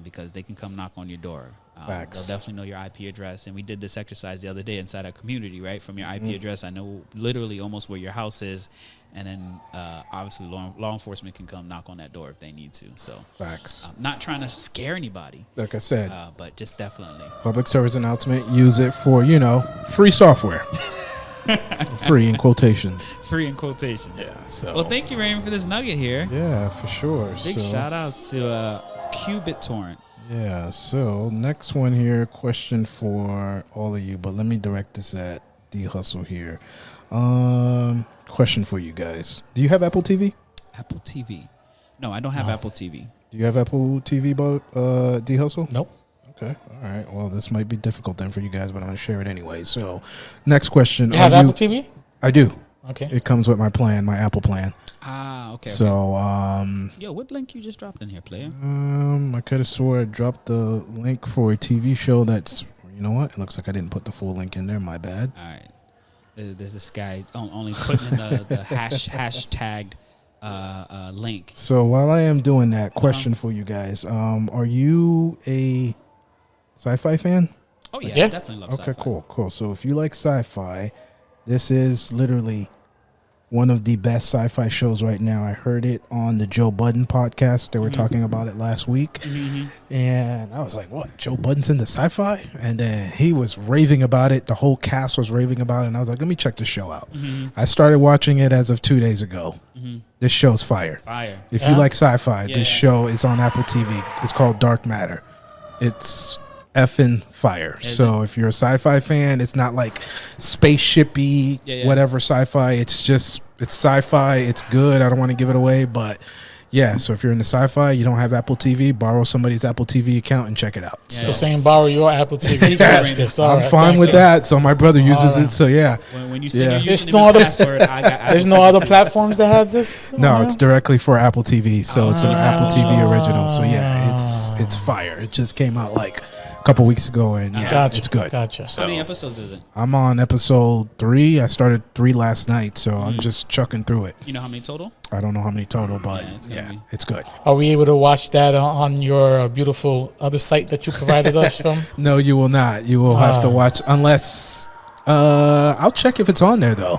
Speaker 1: because they can come knock on your door.
Speaker 3: Facts.
Speaker 1: They'll definitely know your IP address. And we did this exercise the other day inside our community, right? From your IP address, I know literally almost where your house is. And then obviously law enforcement can come knock on that door if they need to. So
Speaker 3: Facts.
Speaker 1: not trying to scare anybody,
Speaker 3: Like I said,
Speaker 1: but just definitely.
Speaker 3: public service announcement, use it for, free software. Free in quotations.
Speaker 1: Free in quotations.
Speaker 3: Yeah. So.
Speaker 1: Well, thank you, Raymond, for this nugget here.
Speaker 3: Yeah, for sure.
Speaker 1: Big shout outs to QBitTorrent.
Speaker 3: Yeah, so next one here, question for all of you, but let me direct this at D Hustle here. Question for you guys. Do you have Apple TV?
Speaker 1: Apple TV. No, I don't have Apple TV.
Speaker 3: Do you have Apple TV, D Hustle?
Speaker 2: Nope.
Speaker 3: Okay, all right. Well, this might be difficult then for you guys, but I'm going to share it anyway. So, next question.
Speaker 2: You have Apple TV?
Speaker 3: I do.
Speaker 2: Okay.
Speaker 3: It comes with my plan, my Apple plan.
Speaker 1: Okay.
Speaker 3: So,
Speaker 1: Yo, what link you just dropped in here, player?
Speaker 3: I could have swore I dropped the link for a TV show that's, you know what? It looks like I didn't put the full link in there. My bad.
Speaker 1: All right. There's this guy only putting in the hashtagged link.
Speaker 3: So while I am doing that, question for you guys: are you a sci-fi fan?
Speaker 1: Oh yeah,
Speaker 2: Yeah.
Speaker 1: I definitely love sci-fi.
Speaker 3: Okay, cool. So if you like sci-fi, this is literally one of the best sci-fi shows right now. I heard it on the Joe Budden podcast. They were talking about it last week. And I was like, what? Joe Budden's into sci-fi? And then he was raving about it. The whole cast was raving about it. And I was like, let me check the show out. I started watching it as of 2 days ago. This show's fire.
Speaker 1: Fire.
Speaker 3: If you like sci-fi,
Speaker 1: Yeah.
Speaker 3: this show is on Apple TV. It's called Dark Matter. It's effing fire. So if you're a sci-fi fan, it's not like spaceshipy, whatever sci-fi. It's sci-fi. It's good. I don't want to give it away, but yeah. So if you're into sci-fi, you don't have Apple TV, borrow somebody's Apple TV account and check it out.
Speaker 1: Yeah.
Speaker 2: So saying borrow your Apple TV to watch this. All
Speaker 3: I'm
Speaker 2: right,
Speaker 3: fine
Speaker 2: thank
Speaker 3: with
Speaker 2: you.
Speaker 3: that. So my brother uses it. So yeah.
Speaker 1: When you send your
Speaker 2: There's
Speaker 1: username
Speaker 2: no
Speaker 1: and
Speaker 2: other-
Speaker 1: password, I got
Speaker 2: There's
Speaker 1: Apple
Speaker 2: no
Speaker 1: TV
Speaker 2: other
Speaker 1: too.
Speaker 2: platforms that have this?
Speaker 3: No, it's directly for Apple TV. So it's an Apple TV original. So yeah, it's fire. It just came out like a couple weeks ago, and yeah,
Speaker 2: Gotcha.
Speaker 3: it's good.
Speaker 2: Gotcha.
Speaker 1: How many episodes is it?
Speaker 3: I'm on episode 3. I started 3 last night, so I'm just chucking through it.
Speaker 1: You know how many total?
Speaker 3: I don't know how many total, but
Speaker 1: Yeah, it's gonna
Speaker 3: yeah,
Speaker 1: be-
Speaker 3: it's good.
Speaker 2: Are we able to watch that on your beautiful other site that you provided us from?
Speaker 3: No, you will not. You will have to watch unless I'll check if it's on there though.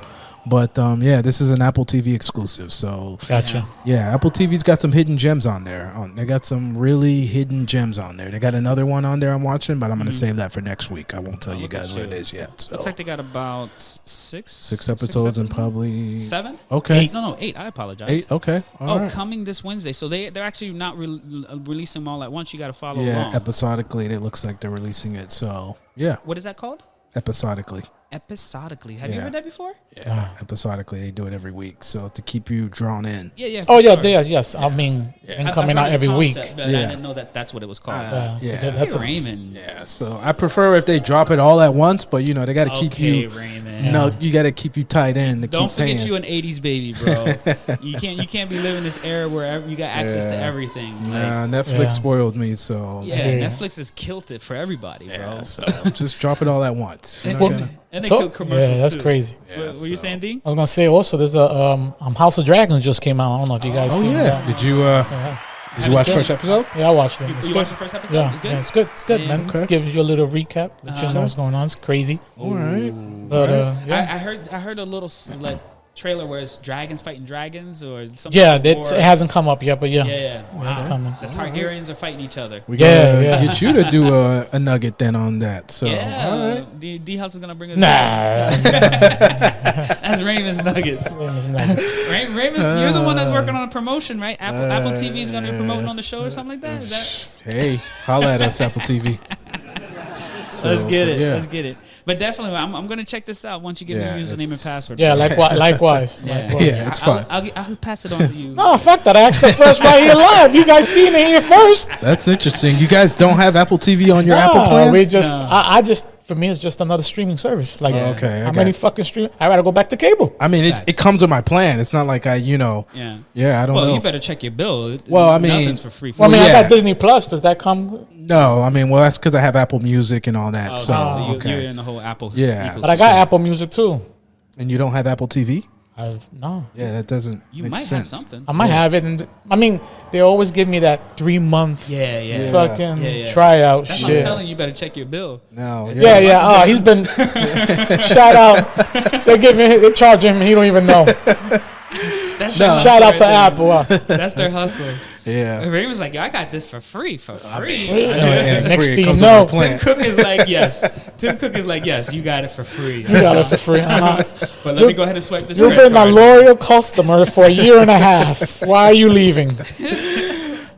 Speaker 3: But yeah, this is an Apple TV exclusive. So
Speaker 2: Gotcha.
Speaker 3: yeah, Apple TV's got some hidden gems on there. They got some really hidden gems on there. They got another one on there I'm watching, but I'm going to save that for next week. I won't tell you
Speaker 1: look at
Speaker 3: guys what it
Speaker 1: you.
Speaker 3: is yet. So
Speaker 1: Looks like they got about six
Speaker 3: episodes and probably
Speaker 1: 7.
Speaker 3: okay.
Speaker 1: 8. No, 8. I apologize.
Speaker 3: 8. Okay. All right.
Speaker 1: Coming this Wednesday. So they're actually not releasing them all at once. You got to follow
Speaker 3: Yeah,
Speaker 1: along.
Speaker 3: episodically, it looks like they're releasing it. So yeah,
Speaker 1: What is that called?
Speaker 3: episodically.
Speaker 1: Episodically. Have you
Speaker 3: Yeah.
Speaker 1: heard that before?
Speaker 3: Yeah, episodically they do it every week, so to keep you drawn in.
Speaker 1: Yeah.
Speaker 2: Oh,
Speaker 1: for
Speaker 2: yeah,
Speaker 1: sure.
Speaker 2: yes. I mean, and
Speaker 1: I've
Speaker 2: coming
Speaker 1: heard
Speaker 2: out
Speaker 1: the
Speaker 2: every week.
Speaker 1: concept, but I
Speaker 3: Yeah.
Speaker 1: didn't know that's what it was called.
Speaker 2: So
Speaker 3: Yeah.
Speaker 2: that's
Speaker 1: Hey,
Speaker 2: a,
Speaker 1: Raymond.
Speaker 3: Yeah, so I prefer if they drop it all at once, but you know they got to keep
Speaker 1: Okay,
Speaker 3: you.
Speaker 1: Raymond.
Speaker 3: No, you got to keep you tied in to
Speaker 1: Don't
Speaker 3: keep
Speaker 1: forget
Speaker 3: paying.
Speaker 1: you an '80s baby, bro. you can't be living this era where you got access to
Speaker 3: Yeah.
Speaker 1: everything. Like,
Speaker 3: Nah, Netflix
Speaker 2: Yeah.
Speaker 3: spoiled me, so
Speaker 1: yeah,
Speaker 2: hear you.
Speaker 1: Netflix has killed it for everybody, bro.
Speaker 3: yeah, so just drop it all at once. You're not
Speaker 2: Well,
Speaker 3: gonna-
Speaker 1: And they
Speaker 2: So-
Speaker 1: kill commercials
Speaker 2: yeah, that's
Speaker 1: too.
Speaker 2: crazy.
Speaker 1: What were you saying, Dean?
Speaker 2: I was gonna say also there's a House of Dragons just came out. I don't know if you guys
Speaker 3: Oh
Speaker 2: seen
Speaker 3: yeah,
Speaker 2: that.
Speaker 3: did you
Speaker 2: Yeah.
Speaker 3: watch
Speaker 2: seen
Speaker 3: first
Speaker 2: it.
Speaker 3: episode?
Speaker 2: Yeah, I watched it.
Speaker 1: You
Speaker 2: It's
Speaker 1: watched
Speaker 2: good.
Speaker 1: the first episode?
Speaker 2: Yeah,
Speaker 1: It's good?
Speaker 2: yeah, it's good. It's good,
Speaker 1: Yeah.
Speaker 2: man. It's
Speaker 3: Okay.
Speaker 2: giving you a little recap. Let you know what's going on. It's crazy.
Speaker 3: All right.
Speaker 2: But
Speaker 1: I heard a little like trailer where it's dragons fighting dragons or something.
Speaker 2: yeah, it hasn't come up yet, but yeah,
Speaker 1: Yeah.
Speaker 2: it's coming.
Speaker 1: The Targaryens are fighting each other.
Speaker 3: We
Speaker 2: Yeah,
Speaker 3: gotta
Speaker 2: yeah.
Speaker 3: get you to do a nugget then on that. So all
Speaker 1: Yeah,
Speaker 3: right.
Speaker 1: D House is gonna bring us.
Speaker 2: Nah,
Speaker 1: That's Raymond's Nuggets. Raymond's, you're the one that's working on a promotion, right? Apple TV is gonna be promoting on the show or something like that. Is that?
Speaker 3: Hey, holla at us, Apple TV.
Speaker 1: Let's get it.
Speaker 3: Yeah.
Speaker 1: Let's get it. But definitely, I'm gonna check this out once you give
Speaker 3: Yeah,
Speaker 1: me your username and
Speaker 3: it's-
Speaker 1: password.
Speaker 2: yeah, likewise.
Speaker 1: Yeah.
Speaker 3: Yeah, it's fine.
Speaker 1: I'll pass it on to you.
Speaker 2: No, fuck that. I asked the first right here live. You guys seen it here first.
Speaker 3: That's interesting. You guys don't have Apple TV on your Apple plan?
Speaker 2: We just,
Speaker 1: No.
Speaker 2: I just, for me, it's just another streaming service. Like,
Speaker 3: Okay,
Speaker 2: how
Speaker 3: okay.
Speaker 2: many fucking stream? I gotta go back to cable.
Speaker 3: I mean,
Speaker 1: Facts.
Speaker 3: it comes with my plan. It's not like I
Speaker 1: Yeah.
Speaker 3: I don't
Speaker 1: Well,
Speaker 3: know.
Speaker 1: you better check your bill.
Speaker 3: Well, I mean-
Speaker 1: nothing's for free.
Speaker 2: Well, I mean,
Speaker 3: yeah.
Speaker 2: I got Disney Plus. Does that come?
Speaker 3: No, I mean, well, that's because I have Apple Music and all that.
Speaker 1: Okay,
Speaker 3: so,
Speaker 1: so you're
Speaker 3: okay.
Speaker 1: in the whole Apple.
Speaker 3: Yeah.
Speaker 1: ecosystem.
Speaker 2: But I got Apple Music too.
Speaker 3: And you don't have Apple TV?
Speaker 2: No.
Speaker 3: Yeah, that doesn't.
Speaker 1: You
Speaker 3: make
Speaker 1: might
Speaker 3: sense.
Speaker 1: have something.
Speaker 2: I might have it, and I mean, they always give me that 3-month
Speaker 1: Yeah.
Speaker 2: fucking tryout
Speaker 1: That's why I'm
Speaker 2: shit.
Speaker 1: telling you, better check your bill.
Speaker 3: No.
Speaker 2: Yeah. Oh, he's been shout out. They're charging him. He don't even know.
Speaker 1: That's
Speaker 2: Shout out to Apple.
Speaker 1: That's their hustle.
Speaker 3: Yeah.
Speaker 1: Raymond's like, yo, I got this for free.
Speaker 3: I know,
Speaker 2: And next
Speaker 3: free, it
Speaker 2: thing you
Speaker 3: comes
Speaker 2: know,
Speaker 3: with a plan.
Speaker 1: Tim Cook is like, yes, you got it for free.
Speaker 2: you got it for free.
Speaker 1: But let me go ahead and swipe this
Speaker 2: You've
Speaker 1: credit
Speaker 2: been my
Speaker 1: card.
Speaker 2: loyal customer for a year and a half. Why are you leaving?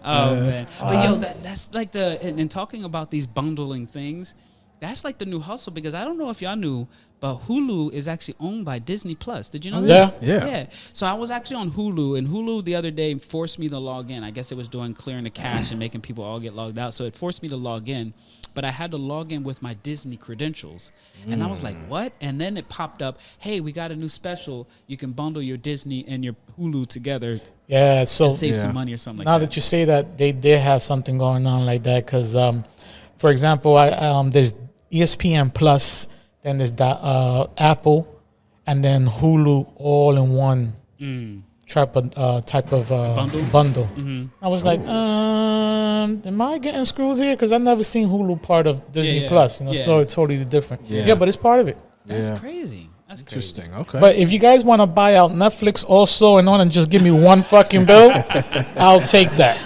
Speaker 1: Oh man, but yo, that's like and talking about these bundling things, that's like the new hustle, because I don't know if y'all knew, but Hulu is actually owned by Disney Plus. Did you know that?
Speaker 3: Yeah.
Speaker 1: So I was actually on Hulu, and Hulu the other day forced me to log in. I guess it was doing clearing the cache and making people all get logged out, so it forced me to log in. But I had to log in with my Disney credentials, and I was like, "What?" And then it popped up, "Hey, we got a new special. You can bundle your Disney and your Hulu together
Speaker 2: Yeah, so
Speaker 1: and save some money or something like
Speaker 2: now
Speaker 1: that."
Speaker 2: that you say that, they did have something going on like that. Because, for example, there's ESPN Plus, then there's Apple, and then Hulu all in one type of bundle.
Speaker 1: Mm-hmm.
Speaker 2: I was like, am I getting screwed here? Because I've never seen Hulu part of Disney Plus, so it's totally different. Yeah, but it's part of it.
Speaker 1: That's crazy. That's
Speaker 3: Interesting.
Speaker 1: crazy.
Speaker 3: Okay.
Speaker 2: But if you guys want to buy out Netflix also and want to just give me one fucking bill, I'll take that.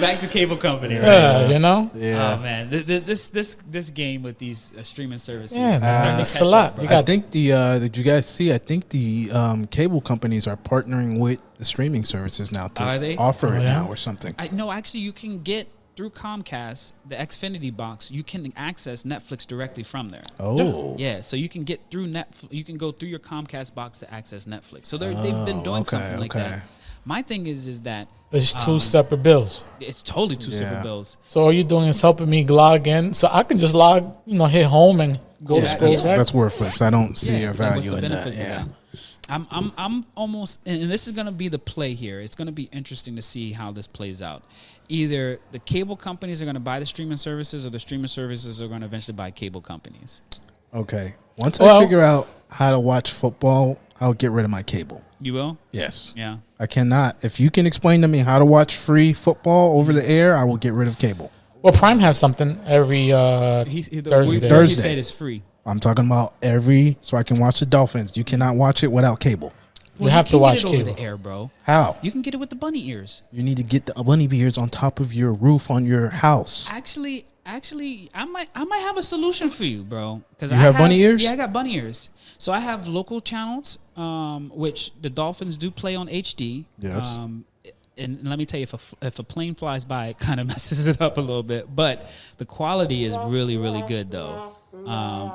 Speaker 1: Back to cable company. Right?
Speaker 2: Yeah, you know.
Speaker 1: Oh man, this game with these streaming services.
Speaker 2: Yeah,
Speaker 1: is starting to
Speaker 2: it's
Speaker 1: catch
Speaker 2: a lot.
Speaker 1: up, bro.
Speaker 2: You got-
Speaker 3: I think did you guys see? I think the cable companies are partnering with the streaming services now to
Speaker 1: Are they?
Speaker 3: offer it
Speaker 2: yeah?
Speaker 3: now or something.
Speaker 1: No, actually, you can get through Comcast the Xfinity box. You can access Netflix directly from there.
Speaker 3: Oh,
Speaker 1: Yeah, so you can get through Netflix. You can go through your Comcast box to access Netflix. So they've been doing something like that. My thing is that
Speaker 2: It's two separate bills.
Speaker 1: it's totally two separate bills.
Speaker 2: So all you're doing is helping me log in, so I can just hit home and go to scroll back.
Speaker 3: that's worthless. I don't see a
Speaker 1: like, what's
Speaker 3: value
Speaker 1: the
Speaker 3: in that.
Speaker 1: benefits of
Speaker 3: Yeah.
Speaker 1: that? I'm almost, and this is going to be the play here. It's going to be interesting to see how this plays out. Either the cable companies are going to buy the streaming services, or the streaming services are going to eventually buy cable companies.
Speaker 3: Okay. Once I figure out how to watch football, I'll get rid of my cable.
Speaker 1: You will?
Speaker 3: Yes.
Speaker 1: Yeah.
Speaker 3: I cannot. If you can explain to me how to watch free football over the air, I will get rid of cable.
Speaker 2: Well, Prime has something every
Speaker 1: The
Speaker 2: Thursday.
Speaker 1: word he said is free.
Speaker 3: I'm talking about so I can watch the Dolphins. You cannot watch it without cable.
Speaker 2: You have to watch
Speaker 1: get it over
Speaker 2: cable.
Speaker 1: the air, bro.
Speaker 3: How?
Speaker 1: You can get it with the bunny ears.
Speaker 3: You need to get the bunny ears on top of your roof on your house.
Speaker 1: Actually, I might have a solution for you, bro. Because
Speaker 3: You have bunny ears?
Speaker 1: Yeah, I got bunny ears. So I have local channels, which the Dolphins do play on HD.
Speaker 3: Yes.
Speaker 1: And let me tell you, if a plane flies by, it kind of messes it up a little bit. But the quality is really, really good, though.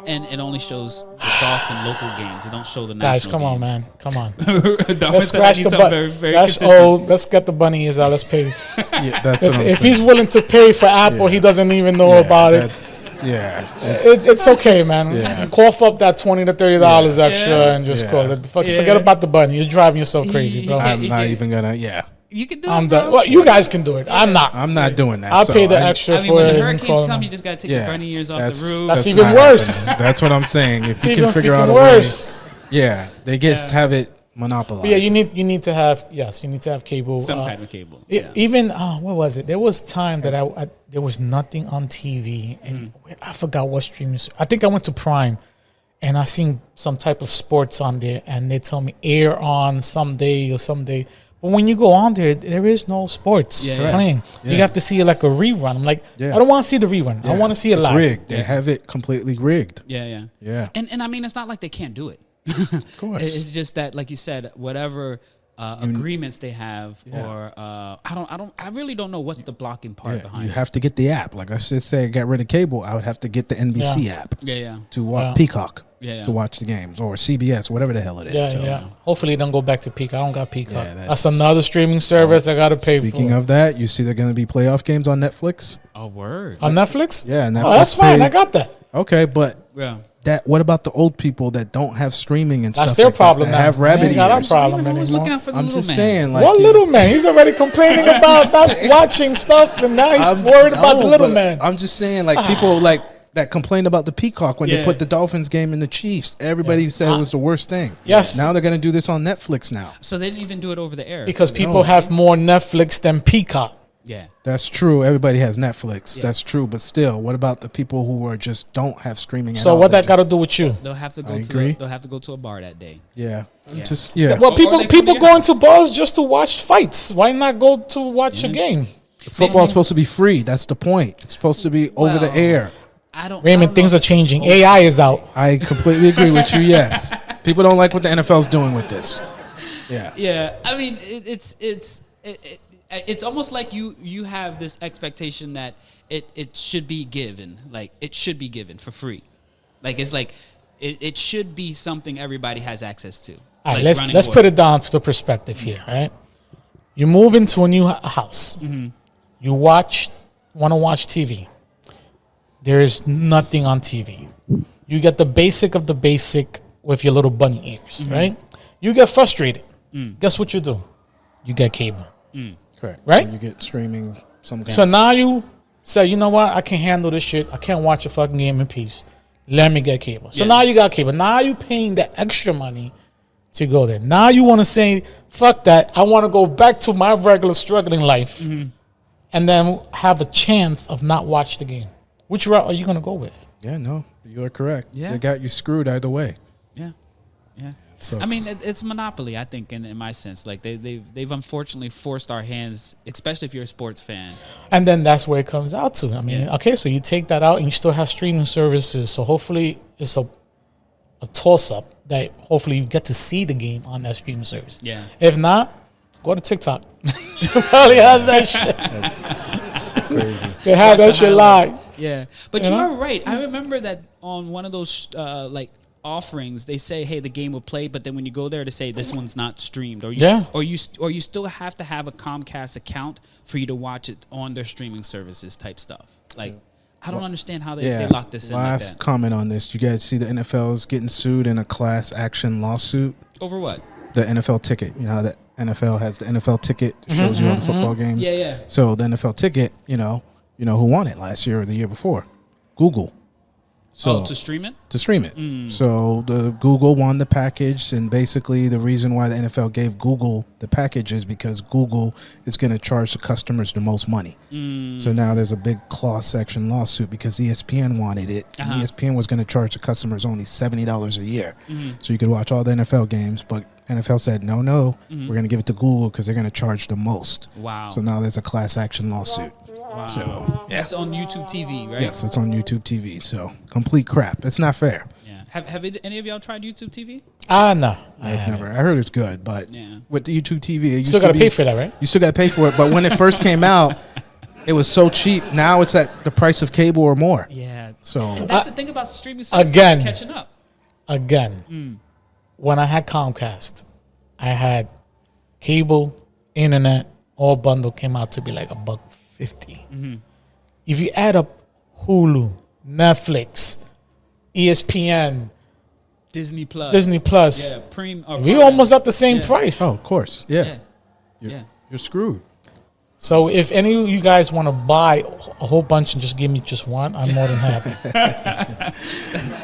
Speaker 1: And it only shows the Dolphin local games. It don't show the national
Speaker 2: Guys, come on,
Speaker 1: games.
Speaker 2: man, come on.
Speaker 1: Dolphins
Speaker 2: Let's
Speaker 1: said I
Speaker 2: scratch
Speaker 1: need
Speaker 2: the
Speaker 1: something
Speaker 2: butt.
Speaker 1: very, very
Speaker 2: That's
Speaker 1: consistent.
Speaker 2: old. Let's get the bunny ears out. Let's pay.
Speaker 3: Yeah, that's what I'm
Speaker 2: If
Speaker 3: saying.
Speaker 2: he's willing to pay for Apple, he doesn't even know about it. It's okay, man.
Speaker 3: Yeah.
Speaker 2: Cough up that $20 to $30 extra and just
Speaker 3: Yeah.
Speaker 2: call it. Forget about the bunny. You're driving yourself crazy, bro.
Speaker 3: I'm not even gonna. Yeah,
Speaker 1: You can do
Speaker 2: I'm
Speaker 1: it,
Speaker 2: done.
Speaker 1: bro.
Speaker 2: Well, you guys can do it. I'm not.
Speaker 3: I'm not doing that.
Speaker 2: I'll
Speaker 3: so
Speaker 2: pay the extra
Speaker 1: I mean,
Speaker 2: for
Speaker 1: when
Speaker 2: it.
Speaker 1: the
Speaker 2: and
Speaker 1: hurricanes
Speaker 2: call
Speaker 1: come,
Speaker 2: them.
Speaker 1: you just got to take the bunny ears off the roof.
Speaker 2: That's
Speaker 3: not
Speaker 2: even worse.
Speaker 3: happening. That's what I'm saying. If you
Speaker 2: It's
Speaker 3: can
Speaker 2: even
Speaker 3: figure
Speaker 2: freaking
Speaker 3: out a
Speaker 2: worse.
Speaker 3: way, yeah, they just have it monopolized.
Speaker 2: But yeah, you need to have cable.
Speaker 1: Some kind of cable.
Speaker 2: Even what was it? There was time that I there was nothing on TV, and I forgot what streaming. I think I went to Prime, and I seen some type of sports on there, and they tell me air on someday or someday. But when you go on there is no sports playing.
Speaker 3: Yeah.
Speaker 2: You have to see it like a rerun. I'm like, I don't want to see the rerun. I want to see it
Speaker 3: it's
Speaker 2: live.
Speaker 3: rigged. They have it completely rigged.
Speaker 1: Yeah. And I mean, it's not like they can't do it.
Speaker 3: Of course.
Speaker 1: It's just that, like you said, whatever agreements they have, or I really don't know what's the blocking part behind
Speaker 3: You
Speaker 1: it.
Speaker 3: have to get the app. Like I should say, get rid of cable. I would have to get the NBC app to watch Peacock to watch the games, or CBS, whatever the hell it is.
Speaker 2: Hopefully, don't go back to Peacock. I don't got Peacock.
Speaker 3: Yeah,
Speaker 2: that's another streaming service I got to pay for.
Speaker 3: Speaking of that, you see they're going to be playoff games on Netflix.
Speaker 1: Oh, word.
Speaker 2: On Netflix?
Speaker 3: Yeah, Netflix.
Speaker 2: Oh, that's fine. I got that.
Speaker 3: Okay, but
Speaker 1: Yeah.
Speaker 3: what about the old people that don't have streaming and
Speaker 2: That's
Speaker 3: stuff?
Speaker 2: their
Speaker 3: like
Speaker 2: problem
Speaker 3: that
Speaker 2: now.
Speaker 3: have rabbit
Speaker 2: Ain't got our
Speaker 3: ears.
Speaker 2: problem
Speaker 1: Who's looking
Speaker 2: anymore.
Speaker 1: out for the
Speaker 3: I'm
Speaker 1: little
Speaker 3: just
Speaker 1: man?
Speaker 3: saying, like,
Speaker 2: What little man? He's already complaining about not watching stuff, and now he's worried about the little man.
Speaker 3: I'm just saying, like, people like that complained about the Peacock when they put the Dolphins game in the Chiefs. Everybody said it was the worst thing.
Speaker 2: Yes.
Speaker 3: Now they're going to do this on Netflix now.
Speaker 1: So they didn't even do it over the air.
Speaker 2: Because people have more Netflix than Peacock.
Speaker 1: Yeah.
Speaker 3: That's true. Everybody has Netflix.
Speaker 1: Yeah.
Speaker 3: That's true. But still, what about the people who are just don't have streaming at
Speaker 2: So
Speaker 3: all?
Speaker 2: what that got to do with you?
Speaker 1: They'll have to go they'll have to go to a bar that day.
Speaker 3: Yeah.
Speaker 1: Yeah.
Speaker 3: Just, yeah.
Speaker 2: Well,
Speaker 1: Or they come
Speaker 2: people
Speaker 1: to your
Speaker 2: going to
Speaker 1: house.
Speaker 2: bars just to watch fights. Why not go to watch a game?
Speaker 3: Football's supposed to be free. That's the point. It's supposed to be over the
Speaker 1: Well,
Speaker 3: air.
Speaker 2: Raymond, things are changing. AI is out.
Speaker 3: I completely agree with you. Yes. People don't like what the NFL's doing with this. Yeah.
Speaker 1: Yeah, I mean, it's almost like you have this expectation that it should be given, like it should be given for free, like it's like it should be something everybody has access to.
Speaker 2: All right,
Speaker 1: like
Speaker 2: let's put it down to perspective here. Right, you move into a new house. You want to watch TV. There is nothing on TV. You get the basic of the basic with your little bunny ears, right? You get frustrated. Guess what you do? You get cable.
Speaker 3: Correct.
Speaker 2: Right?
Speaker 3: So you get streaming some game.
Speaker 2: So now you say, you know what? I can't handle this shit. I can't watch a fucking game in peace. Let me get cable. So now you got cable. Now you paying the extra money to go there. Now you want to say, fuck that. I want to go back to my regular struggling life and then have a chance of not watch the game. Which route are you going to go with?
Speaker 3: Yeah, no, you are correct.
Speaker 1: Yeah.
Speaker 3: They got you screwed either way.
Speaker 1: Yeah.
Speaker 3: Sucks.
Speaker 1: I mean, it's monopoly. I think, in my sense, like they've unfortunately forced our hands, especially if you're a sports fan.
Speaker 2: And then that's where it comes out to. I mean, okay, so you take that out and you still have streaming services. So hopefully it's a toss-up that hopefully you get to see the game on that streaming service.
Speaker 1: Yeah.
Speaker 2: If not, go to TikTok. You probably have that shit.
Speaker 3: That's crazy.
Speaker 2: They have that shit live.
Speaker 1: Yeah, but
Speaker 2: You
Speaker 1: you
Speaker 2: know?
Speaker 1: are right. I remember that on one of those like offerings, they say, "Hey, the game will play," but then when you go there to say this one's not streamed, or you still have to have a Comcast account for you to watch it on their streaming services type stuff. Like, I don't understand how they lock this in like
Speaker 3: Last
Speaker 1: that.
Speaker 3: comment on this. You guys see the NFL's getting sued in a class action lawsuit?
Speaker 1: Over what?
Speaker 3: The NFL ticket. You know how the NFL has the NFL ticket. It shows you all the football games.
Speaker 1: Yeah.
Speaker 3: So the NFL ticket, you know who won it last year or the year before? Google. So
Speaker 1: to stream it?
Speaker 3: to stream it. So the Google won the package, and basically the reason why the NFL gave Google the package is because Google is going to charge the customers the most money. So now there's a big class action lawsuit because ESPN wanted it. And ESPN was going to charge the customers only $70 a year. So you could watch all the NFL games, but NFL said, no, we're going to give it to Google because they're going to charge the most.
Speaker 1: Wow.
Speaker 3: So now there's a class action lawsuit.
Speaker 1: Wow.
Speaker 3: So,
Speaker 1: That's on YouTube TV, right?
Speaker 3: yes, it's on YouTube TV. So complete crap. It's not fair.
Speaker 1: Yeah. Have any of y'all tried YouTube TV?
Speaker 2: No.
Speaker 3: I've never. I heard it's good, but with the YouTube TV,
Speaker 2: You still got to pay for that, right?
Speaker 3: You still got to pay for it. But when it first came out, it was so cheap. Now it's at the price of cable or more.
Speaker 1: Yeah.
Speaker 3: So
Speaker 1: And that's the thing about streaming services,
Speaker 2: again.
Speaker 1: catching up.
Speaker 2: When I had Comcast, I had cable, internet, all bundle came out to be like $1.50. If you add up Hulu, Netflix, ESPN,
Speaker 1: Disney Plus.
Speaker 2: yeah, we almost at the same price.
Speaker 3: of course, yeah.
Speaker 1: Yeah.
Speaker 3: You're screwed.
Speaker 2: So if any of you guys want to buy a whole bunch and just give me just one, I'm more than happy.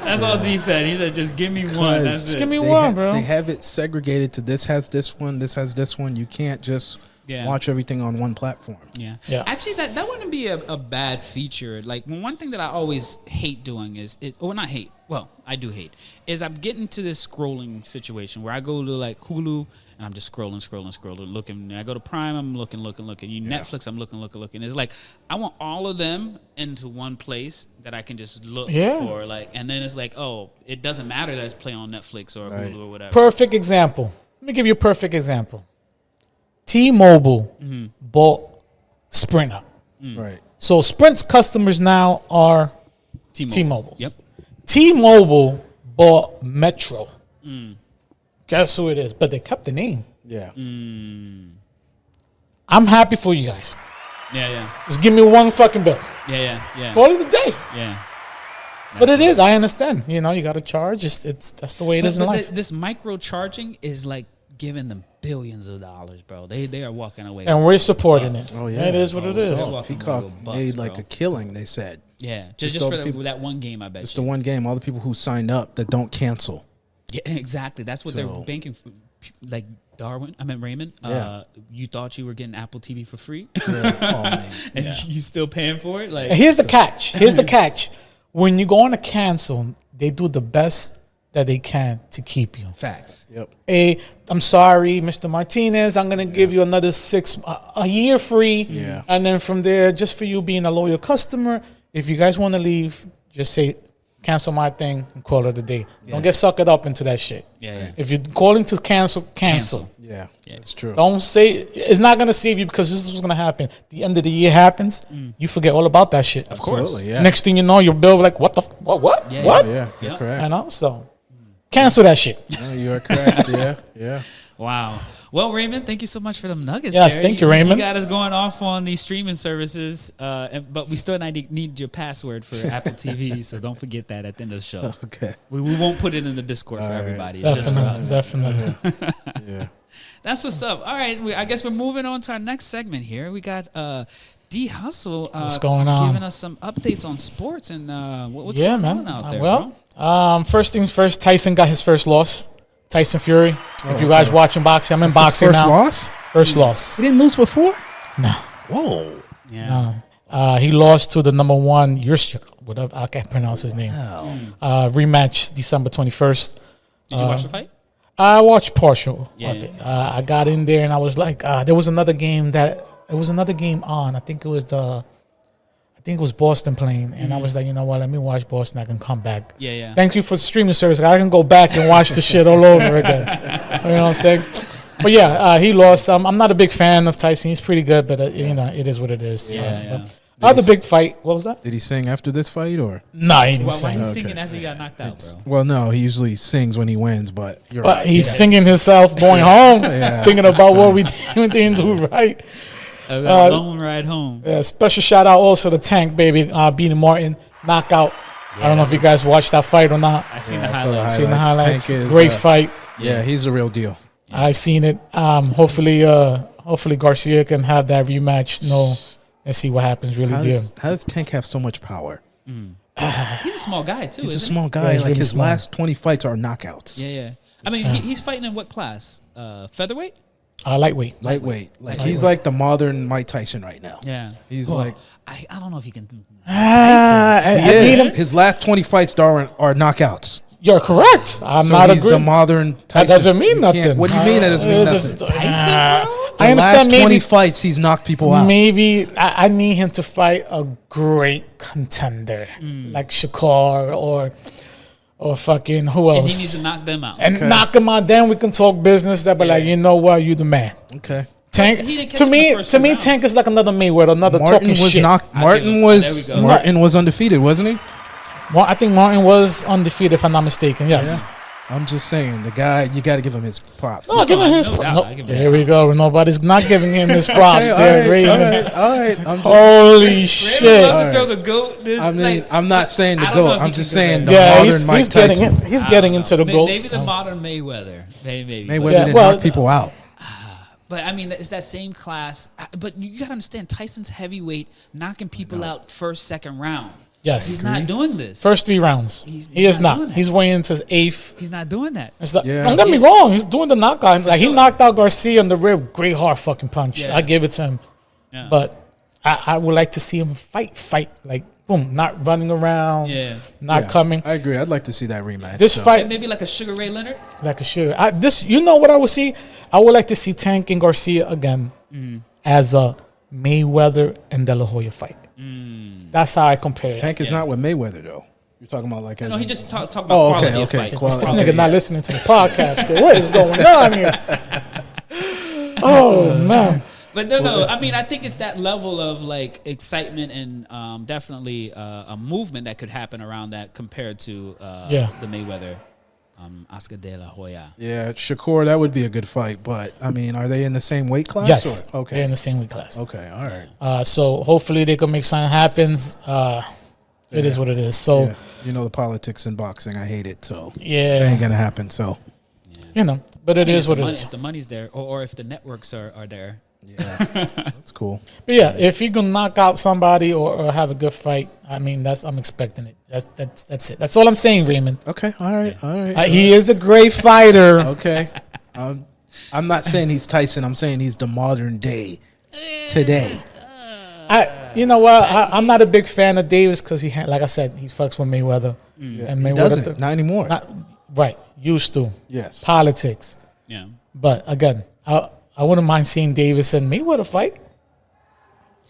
Speaker 1: That's all D said. He said, "Just give me one." That's
Speaker 2: Just
Speaker 1: it.
Speaker 2: give me one, bro.
Speaker 3: They have it segregated to this has this one, this has this one. You can't just watch everything on one platform.
Speaker 1: Yeah.
Speaker 2: Yeah.
Speaker 1: Actually, that wouldn't be a bad feature. Like, one thing that I always hate doing is, not hate, well, I do hate, is I'm getting to this scrolling situation where I go to like Hulu and I'm just scrolling, looking. I go to Prime, I'm looking. Netflix, I'm looking. It's like, I want all of them into one place that I can just look for. Like, and then it's like, oh, it doesn't matter that it's playing on Netflix or Hulu or whatever.
Speaker 2: Perfect example. Let me give you a perfect example. T-Mobile bought Sprint up.
Speaker 3: Right.
Speaker 2: So Sprint's customers now are T-Mobile's.
Speaker 1: Yep.
Speaker 2: T-Mobile bought Metro. Guess who it is? But they kept the name.
Speaker 3: Yeah.
Speaker 2: I'm happy for you guys.
Speaker 1: Yeah.
Speaker 2: Just give me one fucking bill.
Speaker 1: Yeah.
Speaker 2: Call it a day.
Speaker 1: Yeah.
Speaker 2: But it is. I understand. You got to charge. It's that's the way it is in life.
Speaker 1: This micro charging is like giving them billions of dollars, bro. They are walking away.
Speaker 2: And we're supporting it.
Speaker 3: Oh yeah.
Speaker 2: It is what it is.
Speaker 3: Peacock made like a killing. They said.
Speaker 1: Yeah,
Speaker 3: Just
Speaker 1: just
Speaker 3: all
Speaker 1: for
Speaker 3: the people-
Speaker 1: that one game, I bet
Speaker 3: It's
Speaker 1: you.
Speaker 3: the one game. All the people who signed up that don't cancel.
Speaker 1: Yeah, exactly. That's what they're
Speaker 3: So-
Speaker 1: banking for. Like Raymond.
Speaker 3: Yeah.
Speaker 1: You thought you were getting Apple TV for free,
Speaker 3: Yeah. Oh man.
Speaker 1: and
Speaker 3: Yeah.
Speaker 1: you still paying for it. Like,
Speaker 2: And here's the catch. When you go on a cancel, they do the best that they can to keep you.
Speaker 1: facts.
Speaker 3: Yep.
Speaker 2: Hey, I'm sorry, Mr. Martinez. I'm gonna give you another a year free.
Speaker 3: Yeah.
Speaker 2: And then from there, just for you being a loyal customer, if you guys want to leave, just say cancel my thing and call it a day. Don't get suckered up into that shit.
Speaker 1: Yeah.
Speaker 2: If you're calling to cancel.
Speaker 3: Yeah.
Speaker 1: Yeah.
Speaker 3: It's true.
Speaker 2: Don't say it's not gonna save you because this is what's gonna happen. The end of the year happens, you forget all about that shit.
Speaker 1: Of course.
Speaker 3: Absolutely, yeah.
Speaker 2: Next thing you know, your bill like what the what
Speaker 1: Yeah,
Speaker 2: what?
Speaker 3: Yeah. You're
Speaker 1: Yeah.
Speaker 3: correct.
Speaker 2: You know, so cancel that shit.
Speaker 3: No, you are correct. Yeah. Yeah.
Speaker 1: Wow. Well, Raymond, thank you so much for them nuggets.
Speaker 2: Yes,
Speaker 1: there.
Speaker 2: thank you, Raymond.
Speaker 1: You got us going off on these streaming services, but we still need your password for Apple TV, so don't forget that at the end of the show.
Speaker 3: Okay.
Speaker 1: We won't put it in the Discord for
Speaker 3: All right.
Speaker 1: everybody. It's just for
Speaker 2: Definitely,
Speaker 1: us.
Speaker 2: definitely.
Speaker 3: Yeah.
Speaker 1: That's what's up. All right, I guess we're moving on to our next segment here. We got D Hustle.
Speaker 2: What's going on?
Speaker 1: Giving us some updates on sports and what's
Speaker 2: Yeah,
Speaker 1: going
Speaker 2: man.
Speaker 1: on out there.
Speaker 2: First things first, Tyson got his first loss. Tyson Fury. If you guys
Speaker 3: okay.
Speaker 2: watching boxing, I'm in
Speaker 3: That's his
Speaker 2: boxing
Speaker 3: first
Speaker 2: now.
Speaker 3: loss?
Speaker 2: First loss.
Speaker 3: He didn't lose before?
Speaker 2: No.
Speaker 3: Whoa.
Speaker 1: Yeah.
Speaker 2: He lost to the number one, whatever, I can't pronounce his name. Rematch December 21st.
Speaker 1: Did you watch the fight?
Speaker 2: I watched partial
Speaker 1: Yeah.
Speaker 2: of it. I got in there and I was like, there was another game on. I think it was Boston playing, and I was like, you know what? Let me watch Boston. I can come back.
Speaker 1: Yeah.
Speaker 2: Thank you for the streaming service. I can go back and watch the shit all over again. You know what I'm saying? But yeah, he lost. I'm not a big fan of Tyson. He's pretty good, but it is what it is.
Speaker 1: Yeah.
Speaker 2: Other big fight. What was that?
Speaker 3: Did he sing after this fight or?
Speaker 2: Nah, he didn't
Speaker 1: Why
Speaker 2: sing.
Speaker 1: he's
Speaker 3: Okay.
Speaker 1: singing after he got knocked out, bro?
Speaker 3: Well, no, he usually sings when he wins, but you're
Speaker 2: But
Speaker 3: right.
Speaker 2: he's singing himself going home,
Speaker 3: Yeah.
Speaker 2: thinking about what we didn't do right.
Speaker 1: A long ride home.
Speaker 2: Special shout out also to Tank, baby, beating Martin, knockout. I don't know if you guys watched that fight or not.
Speaker 1: I seen
Speaker 3: Yeah,
Speaker 1: the
Speaker 3: I saw the
Speaker 1: highlights.
Speaker 2: Seen the highlights.
Speaker 3: Tank is,
Speaker 2: Great fight.
Speaker 3: Yeah, he's a real deal.
Speaker 2: I seen it. Hopefully Garcia can have that rematch. No, let's see what happens. Really, deal.
Speaker 3: How does Tank have so much power?
Speaker 1: He's a small guy too.
Speaker 3: He's a
Speaker 1: isn't
Speaker 3: small guy.
Speaker 2: he's
Speaker 3: like
Speaker 2: really
Speaker 3: his
Speaker 2: small.
Speaker 3: last 20 fights are knockouts.
Speaker 1: he? Yeah. I mean, he's fighting in what class? Featherweight?
Speaker 2: Lightweight.
Speaker 3: Lightweight. Like he's like the modern Mike Tyson right now.
Speaker 1: Yeah.
Speaker 3: He's
Speaker 1: Well,
Speaker 3: like
Speaker 1: I don't know if he can.
Speaker 2: I
Speaker 3: he
Speaker 2: need
Speaker 3: is.
Speaker 2: him.
Speaker 3: His last 20 fights are knockouts.
Speaker 2: You're correct. I'm
Speaker 3: So
Speaker 2: not
Speaker 3: he's the
Speaker 2: agreeing.
Speaker 3: modern Tyson.
Speaker 2: That doesn't mean
Speaker 3: You can't-
Speaker 2: nothing.
Speaker 3: What do you mean that doesn't mean
Speaker 2: It's
Speaker 3: nothing?
Speaker 2: just-
Speaker 3: The
Speaker 2: I
Speaker 3: last
Speaker 2: understand.
Speaker 3: 20
Speaker 2: Maybe
Speaker 3: fights, he's knocked people out.
Speaker 2: Maybe I need him to fight a great contender like Shakur or fucking who
Speaker 1: And he
Speaker 2: else,
Speaker 1: needs to knock them out.
Speaker 2: and
Speaker 3: Okay.
Speaker 2: knock him out. Then we can talk business. That, but like, you know what, you the man.
Speaker 3: Okay.
Speaker 2: Tank
Speaker 1: He didn't catch
Speaker 2: to
Speaker 1: him in
Speaker 2: me,
Speaker 1: the first
Speaker 2: to
Speaker 1: two
Speaker 2: me,
Speaker 1: rounds.
Speaker 2: Tank is like another Mayweather, another
Speaker 3: Martin
Speaker 2: talking
Speaker 3: was
Speaker 2: shit.
Speaker 3: knocked.
Speaker 1: I'll
Speaker 3: Martin
Speaker 1: give him-
Speaker 3: was
Speaker 1: there we go.
Speaker 3: Martin was undefeated, wasn't he?
Speaker 2: Well, I think Martin was undefeated, if I'm not mistaken. Yes.
Speaker 3: Yeah. I'm just saying, the guy, you got to give him his props.
Speaker 2: No, give him his.
Speaker 1: No doubt, I give him
Speaker 2: There we go. Nobody's not giving him his props.
Speaker 3: Okay,
Speaker 2: there,
Speaker 3: all
Speaker 2: Raymond.
Speaker 3: right. I'm just,
Speaker 2: Holy
Speaker 1: Raymond
Speaker 2: shit!
Speaker 1: loves to
Speaker 3: All
Speaker 1: throw the goat. This,
Speaker 3: I mean,
Speaker 1: like,
Speaker 3: I'm not saying the
Speaker 1: I don't know
Speaker 3: GOAT.
Speaker 1: if
Speaker 3: I'm
Speaker 1: he
Speaker 3: just
Speaker 1: can go
Speaker 3: saying
Speaker 1: there.
Speaker 3: the
Speaker 2: Yeah,
Speaker 3: modern
Speaker 2: he's
Speaker 3: Mike
Speaker 2: getting
Speaker 3: Tyson.
Speaker 2: he's
Speaker 1: I
Speaker 2: getting
Speaker 1: don't
Speaker 2: into
Speaker 1: know.
Speaker 2: the
Speaker 1: Maybe
Speaker 2: goats.
Speaker 1: the modern Mayweather. Maybe.
Speaker 3: Mayweather
Speaker 2: Yeah,
Speaker 3: didn't
Speaker 2: well,
Speaker 3: knock people out.
Speaker 1: But I mean, it's that same class. But you got to understand, Tyson's heavyweight, knocking people out first, second round.
Speaker 2: Yes.
Speaker 1: He's not doing this.
Speaker 2: First 3 rounds.
Speaker 1: He's
Speaker 2: He is
Speaker 1: not doing
Speaker 2: not.
Speaker 1: that.
Speaker 2: He's weighing into his 8th.
Speaker 1: He's not doing that.
Speaker 2: It's like,
Speaker 3: Yeah.
Speaker 2: don't get me wrong. He's doing the knockout. Like he knocked out Garcia on the rib. Great hard fucking punch.
Speaker 1: Yeah.
Speaker 2: I give it to him.
Speaker 1: Yeah.
Speaker 2: But I would like to see him fight. Like boom, not running around.
Speaker 1: Yeah.
Speaker 2: Not
Speaker 3: Yeah,
Speaker 2: coming.
Speaker 3: I agree. I'd like to see that rematch.
Speaker 2: This
Speaker 3: so.
Speaker 2: fight
Speaker 1: Maybe like a Sugar Ray Leonard.
Speaker 2: like a should. You know what I would see? I would like to see Tank and Garcia again as a Mayweather and De La Hoya fight. That's how I compare it.
Speaker 3: Tank is
Speaker 1: Yeah.
Speaker 3: not with Mayweather though. You're talking about like as
Speaker 1: No, he
Speaker 3: in-
Speaker 1: just talked about
Speaker 3: Oh,
Speaker 1: quality
Speaker 3: okay,
Speaker 1: of
Speaker 3: okay.
Speaker 1: fight.
Speaker 3: Quality.
Speaker 2: This
Speaker 3: Okay,
Speaker 2: nigga
Speaker 3: yeah.
Speaker 2: not listening to the podcast. Kid. What is going on here? Oh man.
Speaker 1: But no. I mean, I think it's that level of like excitement and definitely a movement that could happen around that compared to the Mayweather, Oscar De La Hoya.
Speaker 3: Yeah, Shakur, that would be a good fight. But I mean, are they in the same weight class?
Speaker 2: Yes.
Speaker 3: Or? Okay.
Speaker 2: They're in the same weight class.
Speaker 3: Okay. All right.
Speaker 2: So hopefully they can make something happen. It is what it is. So
Speaker 3: Yeah. You know the politics in boxing. I hate it. So it
Speaker 2: yeah,
Speaker 3: ain't gonna happen. So
Speaker 2: but it is what it
Speaker 1: If
Speaker 2: is.
Speaker 1: the money's there, or if the networks are there,
Speaker 3: Yeah, that's cool.
Speaker 2: But yeah, if you can knock out somebody or have a good fight, I mean, I'm expecting it. That's it. That's all I'm saying, Raymond.
Speaker 3: Okay, all right.
Speaker 2: He is a great fighter.
Speaker 3: Okay, I'm not saying he's Tyson. I'm saying he's the modern day today.
Speaker 2: You know what? I'm not a big fan of Davis because like I said, he fucks with Mayweather. And Mayweather
Speaker 3: He doesn't, not anymore.
Speaker 2: Right, used to.
Speaker 3: Yes.
Speaker 2: Politics.
Speaker 1: Yeah.
Speaker 2: But again, I wouldn't mind seeing Davis and Mayweather fight.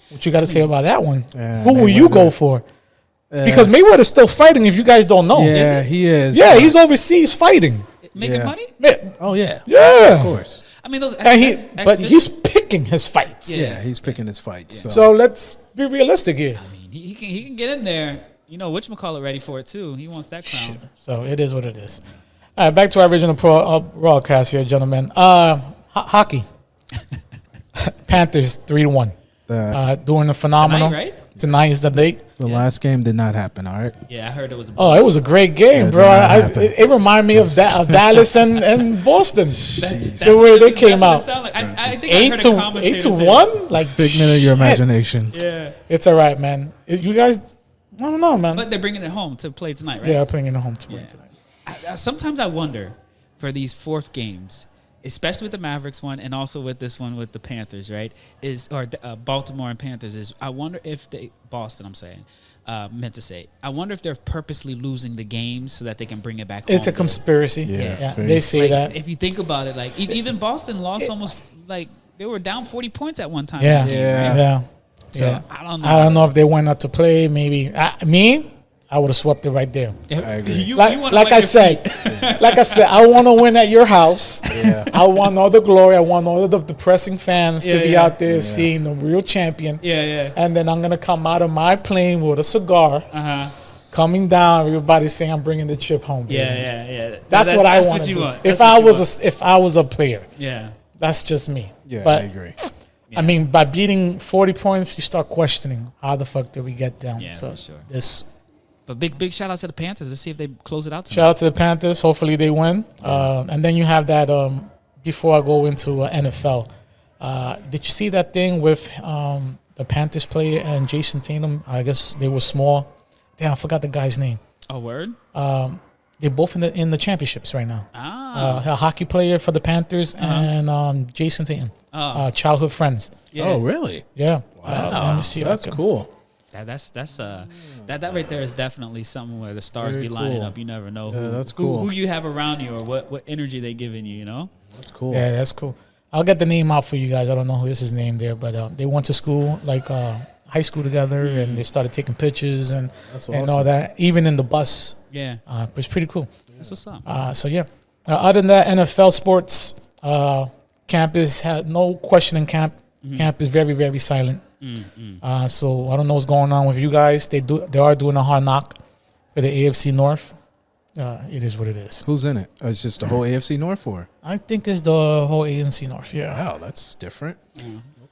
Speaker 2: What you got to say about that one? Who will you go for? Because Mayweather's still fighting. If you guys don't know,
Speaker 3: yeah, he is.
Speaker 2: Yeah, he's overseas fighting.
Speaker 1: Making money?
Speaker 3: Oh yeah,
Speaker 2: Yeah,
Speaker 3: of course.
Speaker 1: I mean, those.
Speaker 2: But he's picking his fights.
Speaker 3: Yeah, he's picking his fights.
Speaker 1: Yeah.
Speaker 2: So let's be realistic here.
Speaker 1: I mean, he can get in there. You know, whatchamacallit ready for it too. He wants that crown.
Speaker 2: So it is what it is. All right, back to our original broadcast here, gentlemen. Hockey. Panthers 3-1. Doing a phenomenal.
Speaker 1: Tonight, right?
Speaker 2: Tonight is the date.
Speaker 3: The last game did not happen. All right.
Speaker 1: Yeah, I heard it was.
Speaker 2: It was a great game, bro. It reminded me of Dallas and Boston. The way they came out.
Speaker 1: Like. I think
Speaker 2: 8-1. Like
Speaker 3: figment of your imagination.
Speaker 1: Yeah,
Speaker 2: it's all right, man. You guys, I don't know, man.
Speaker 1: but they're bringing it home to play tonight, right?
Speaker 2: Yeah, playing in a home tonight.
Speaker 1: Sometimes I wonder for these fourth games, especially with the Mavericks one and also with this one with the Panthers, right? Baltimore and Panthers I wonder if Boston, I wonder if they're purposely losing the games so that they can bring it back.
Speaker 2: It's a
Speaker 1: home.
Speaker 2: conspiracy. Yeah. They say that.
Speaker 1: If you think about it, like even Boston lost almost like they were down 40 points at one time.
Speaker 2: Yeah,
Speaker 1: right? So
Speaker 2: I don't know if they went out to play. Maybe I would have swept it right there.
Speaker 3: I agree.
Speaker 2: Like I said, I want to win at your house.
Speaker 3: Yeah.
Speaker 2: I want all the glory. I want all the depressing fans to be out there seeing the real champion.
Speaker 1: Yeah.
Speaker 2: And then I'm gonna come out of my plane with a cigar, coming down. Everybody saying I'm bringing the chip home. Baby.
Speaker 1: Yeah.
Speaker 2: That's what I want to do. If I was a player, that's just me.
Speaker 3: Yeah,
Speaker 2: but,
Speaker 3: I agree.
Speaker 2: I mean, by beating 40 points, you start questioning how the fuck did we get down.
Speaker 1: Yeah,
Speaker 2: so
Speaker 1: for sure.
Speaker 2: But
Speaker 1: big shout out to the Panthers. Let's see if they close it out tonight.
Speaker 2: Shout out to the Panthers. Hopefully they win. And then you have that, before I go into NFL, did you see that thing with the Panthers player and Jason Tatum? I guess they were small. Damn, I forgot the guy's name.
Speaker 1: Oh, word?
Speaker 2: They're both in the championships right now. A hockey player for the Panthers and Jason Tatum. Childhood friends.
Speaker 1: Yeah.
Speaker 3: Oh, really?
Speaker 2: Yeah.
Speaker 3: Wow.
Speaker 2: Let me see.
Speaker 3: That's cool.
Speaker 1: That right there is definitely something where the stars
Speaker 3: Very
Speaker 1: be lining
Speaker 3: cool.
Speaker 1: up. You never know
Speaker 3: that's cool.
Speaker 1: who you have around you or what energy they giving you. You know.
Speaker 3: That's cool.
Speaker 2: Yeah, that's cool. I'll get the name out for you guys. I don't know who is his name there, but they went to school, like high school together, and they started taking pictures and all that. Even in the bus.
Speaker 1: Yeah.
Speaker 2: It's pretty cool.
Speaker 1: That's what's up.
Speaker 2: So yeah. Other than that, NFL sports, camp is no question in camp. Camp is very, very silent. So I don't know what's going on with you guys. They are doing a hard knock for the AFC North. It is what it is.
Speaker 3: Who's in it? It's just the whole AFC North, or?
Speaker 2: I think it's the whole AFC North. Yeah.
Speaker 3: Wow, that's different.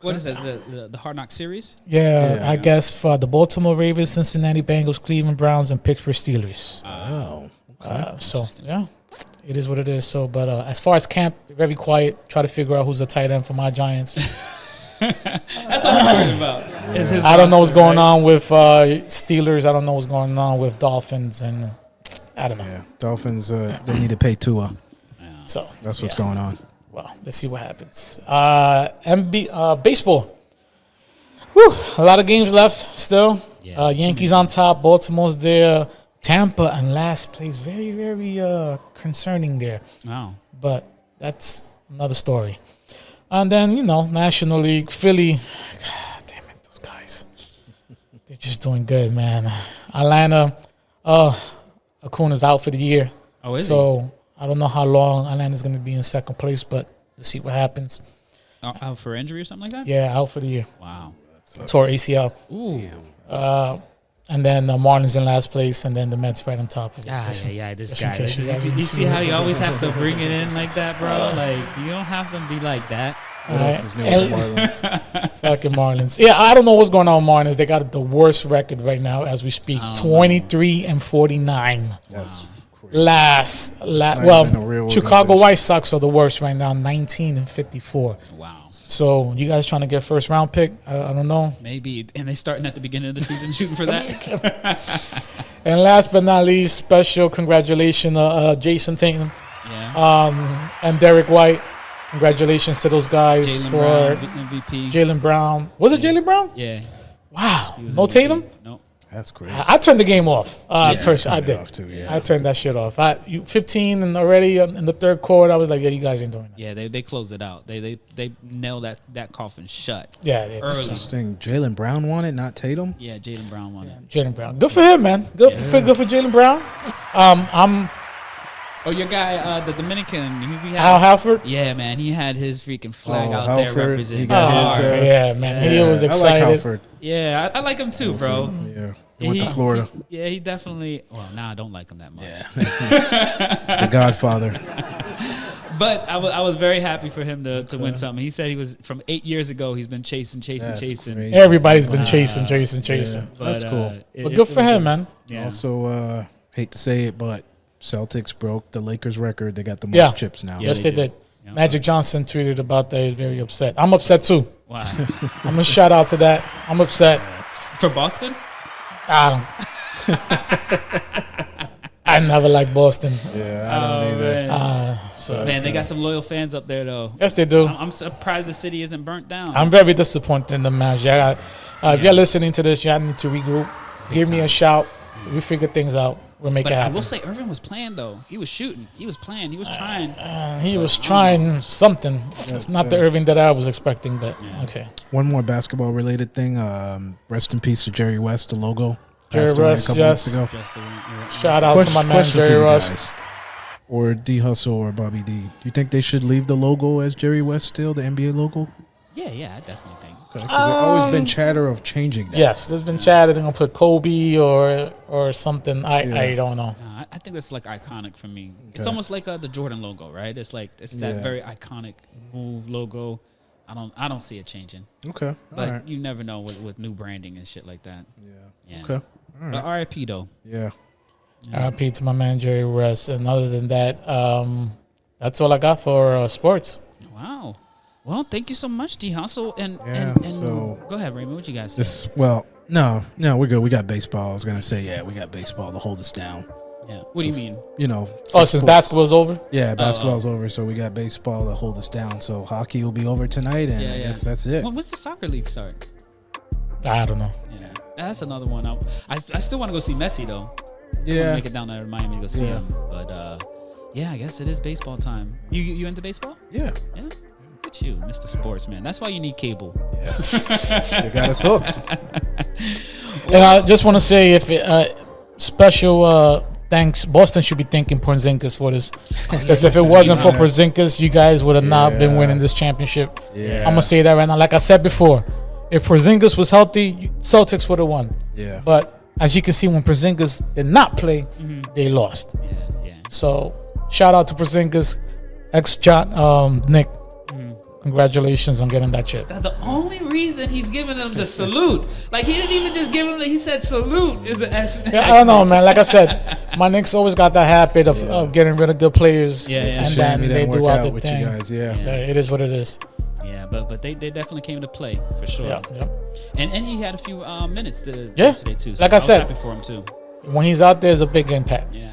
Speaker 1: What is it? The Hard Knock series?
Speaker 2: Yeah, I guess for the Baltimore Ravens, Cincinnati Bengals, Cleveland Browns, and Pittsburgh Steelers.
Speaker 3: Oh, okay.
Speaker 2: So yeah, it is what it is. So, but as far as camp, very quiet. Try to figure out who's the tight end for my Giants.
Speaker 1: That's what I'm talking about.
Speaker 2: I don't know what's going on with Steelers. I don't know what's going on with Dolphins, and I don't know.
Speaker 3: Yeah, Dolphins. They need to pay Tua.
Speaker 2: So
Speaker 3: That's what's going on.
Speaker 2: Well, let's see what happens. Baseball. Whew, a lot of games left still.
Speaker 1: Yeah,
Speaker 2: Yankees on top. Baltimore's there. Tampa in last place. Very, very concerning there.
Speaker 1: Wow.
Speaker 2: But that's another story. And then, National League, Philly. God damn it, those guys. They're just doing good, man. Atlanta, Acuna's out for the year.
Speaker 1: Oh, is
Speaker 2: so I don't know how long Atlanta's going to be in second place, but we'll see what happens.
Speaker 1: Out for injury or something like that?
Speaker 2: Yeah, out for the year.
Speaker 1: Wow.
Speaker 2: Tore ACL.
Speaker 1: Ooh.
Speaker 2: And then the Marlins in last place, and then the Mets right on top of it.
Speaker 1: Yeah. This guy. You see how you always have to bring it in like that, bro? Like, you don't have to be like that.
Speaker 3: What else is new with the Marlins?
Speaker 2: Fucking Marlins. Yeah, I don't know what's going on with Marlins. They got the worst record right now as we speak. 23-49.
Speaker 3: That's
Speaker 2: Last.
Speaker 3: not
Speaker 2: Well,
Speaker 3: even a real
Speaker 2: Chicago
Speaker 3: organization.
Speaker 2: White Sox are the worst right now, 19-54.
Speaker 1: Wow.
Speaker 2: So you guys trying to get first round pick? I don't know.
Speaker 1: Maybe. And they starting at the beginning of the season shooting for that?
Speaker 2: And last but not least, special congratulations, Jason Tatum
Speaker 1: Yeah.
Speaker 2: and Derek White. Congratulations to those guys
Speaker 1: Jaylen
Speaker 2: for
Speaker 1: Brown, MVP.
Speaker 2: Jaylen Brown. Was it Jaylen Brown?
Speaker 1: Yeah.
Speaker 2: Wow.
Speaker 1: He was
Speaker 2: No
Speaker 1: MVP.
Speaker 2: Tatum?
Speaker 1: Nope.
Speaker 3: That's crazy.
Speaker 2: I turned the game off. Personally, I
Speaker 3: Turned it
Speaker 2: did.
Speaker 3: off too, yeah.
Speaker 2: I turned that shit off. 15 and already in the third quarter, I was like, yeah, you guys ain't doing that.
Speaker 1: Yeah, they closed it out. They nailed that coffin shut.
Speaker 2: Yeah, it's
Speaker 1: Early.
Speaker 3: Interesting. Jaylen Brown won it, not Tatum.
Speaker 1: Yeah, Jaylen Brown won it.
Speaker 2: Jaylen Brown. Good for him, man. Good for Jaylen Brown. I'm
Speaker 1: Oh, your guy, the Dominican. He
Speaker 2: Al
Speaker 1: had,
Speaker 2: Halford.
Speaker 1: yeah, man. He had his freaking flag
Speaker 3: Oh,
Speaker 1: out there
Speaker 3: Halford,
Speaker 1: representing.
Speaker 3: he got
Speaker 1: the
Speaker 3: his,
Speaker 1: Hard.
Speaker 2: Yeah, man. He was
Speaker 3: I
Speaker 2: excited.
Speaker 3: like Halford.
Speaker 1: Yeah, I like him too, bro.
Speaker 3: Yeah. He went to Florida.
Speaker 1: Yeah, he definitely. Well, now I don't like him that much.
Speaker 3: Yeah. The Godfather.
Speaker 1: But I was very happy for him to win something. He said he was from 8 years ago. He's been chasing.
Speaker 3: That's crazy.
Speaker 2: Everybody's been chasing.
Speaker 3: Yeah. That's cool.
Speaker 2: But good for him, man.
Speaker 1: Yeah.
Speaker 3: Also, hate to say it, but Celtics broke the Lakers record. They got the most chips now.
Speaker 1: Yeah,
Speaker 2: Yes, they
Speaker 1: they
Speaker 2: did.
Speaker 1: Yep.
Speaker 2: Magic Johnson tweeted about that. He's very upset. I'm upset too.
Speaker 1: Wow.
Speaker 2: I'm gonna shout out to that. I'm upset.
Speaker 1: For Boston?
Speaker 2: I don't. I never liked Boston.
Speaker 3: Yeah, I don't either.
Speaker 1: Man.
Speaker 2: So
Speaker 1: Man, they got some loyal fans up there, though.
Speaker 2: yes, they do.
Speaker 1: I'm surprised the city isn't burnt down.
Speaker 2: I'm very disappointed in the match. Yeah, if you're listening to this, y'all need to regroup. Give me a shout. We figure things out. We'll make
Speaker 1: but
Speaker 2: it
Speaker 1: I
Speaker 2: happen.
Speaker 1: will say, Irvin was playing though. He was shooting. He was playing. He was trying.
Speaker 2: He was trying something. It's not the Irving that I was expecting, but okay.
Speaker 3: One more basketball related thing. Rest in peace to Jerry West, the logo.
Speaker 2: Jerry
Speaker 3: Passed away a
Speaker 2: West,
Speaker 3: couple
Speaker 2: yes.
Speaker 3: weeks ago.
Speaker 1: Just
Speaker 2: Shout out to my man
Speaker 3: Question for
Speaker 2: Jerry
Speaker 3: you
Speaker 2: Rust.
Speaker 3: guys. Or D Hustle or Bobby D. Do you think they should leave the logo as Jerry West still, the NBA logo?
Speaker 1: Yeah, I definitely think.
Speaker 3: Because there's always been chatter of changing that.
Speaker 2: Yes, there's been chatter. They're gonna put Kobe or something. I don't know.
Speaker 1: I think that's like iconic for me. It's almost like the Jordan logo, right? It's like that very iconic move logo. I don't see it changing.
Speaker 3: Okay.
Speaker 1: But
Speaker 3: All right.
Speaker 1: you never know with new branding and shit like that. Yeah.
Speaker 3: Okay. All
Speaker 1: But
Speaker 3: right.
Speaker 1: RIP though.
Speaker 3: Yeah.
Speaker 2: RIP to my man Jerry West. And other than that, that's all I got for sports.
Speaker 1: Wow. Well, thank you so much, D Hustle. And
Speaker 3: so
Speaker 1: go ahead, Raymond. What you guys say?
Speaker 3: No, we're good. We got baseball. I was gonna say, we got baseball to hold us down.
Speaker 1: Yeah. What do you mean?
Speaker 3: You know.
Speaker 2: Oh, since basketball's over?
Speaker 3: Yeah, basketball's over, so we got baseball to hold us down. So hockey will be over tonight, and I guess that's it.
Speaker 1: When's the soccer league start?
Speaker 2: I don't know.
Speaker 1: Yeah, that's another one. I still want to go see Messi though.
Speaker 3: Yeah.
Speaker 1: Make it down there to Miami to go see him. But I guess it is baseball time. You into baseball?
Speaker 3: Yeah.
Speaker 1: Yeah. Look at you, Mr. Sportsman. That's why you need cable.
Speaker 3: Yes. They got us hooked.
Speaker 2: And I just want to say, special thanks. Boston should be thanking Porzingis for this, because if it wasn't for Porzingis, you guys would have not been winning this championship.
Speaker 3: Yeah.
Speaker 2: I'm gonna say that right now. Like I said before, if Porzingis was healthy, Celtics would have won.
Speaker 3: Yeah.
Speaker 2: But as you can see, when Porzingis did not play, they lost.
Speaker 1: Yeah.
Speaker 2: So shout out to Porzingis, Nick. Congratulations on getting that chip.
Speaker 1: The only reason he's giving him the salute, like he didn't even just give him he said salute is an S.
Speaker 2: Yeah, I don't know, man. Like I said, my Knicks always got the habit of getting rid of good players.
Speaker 1: Yeah,
Speaker 3: It's a
Speaker 1: and
Speaker 3: shame
Speaker 2: then
Speaker 3: it
Speaker 2: they
Speaker 3: didn't
Speaker 2: do
Speaker 3: work
Speaker 2: out
Speaker 3: out
Speaker 2: the
Speaker 3: with
Speaker 2: thing.
Speaker 3: you guys. Yeah.
Speaker 2: It is what it is.
Speaker 1: Yeah, but they definitely came to play for sure.
Speaker 2: Yeah.
Speaker 1: And he had a few minutes
Speaker 2: Yeah.
Speaker 1: yesterday too. So
Speaker 2: Like I
Speaker 1: was
Speaker 2: said.
Speaker 1: happy for him too.
Speaker 2: When he's out there, it's a big impact.
Speaker 1: Yeah.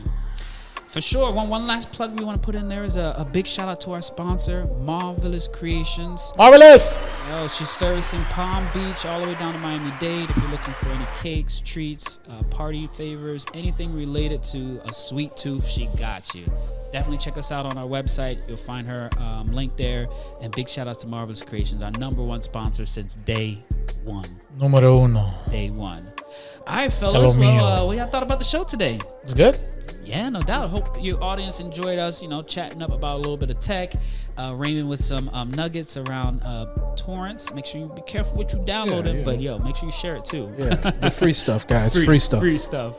Speaker 1: For sure. One last plug we want to put in there is a big shout out to our sponsor, Marvelous Creations.
Speaker 2: Marvelous.
Speaker 1: Yo, she's servicing Palm Beach all the way down to Miami-Dade. If you're looking for any cakes, treats, party favors, anything related to a sweet tooth, she got you. Definitely check us out on our website. You'll find her link there. And big shout outs to Marvelous Creations, our #1 sponsor since day one.
Speaker 2: Numero uno.
Speaker 1: Day one. All right, fellas. Well, what y'all thought about the show today?
Speaker 2: It's good.
Speaker 1: Yeah, no doubt. Hope your audience enjoyed us, chatting up about a little bit of tech. Raymond with some nuggets around torrents. Make sure you be careful what you downloading, but make sure you share it too.
Speaker 3: Yeah. The free stuff, guys. Free stuff.
Speaker 1: Free stuff.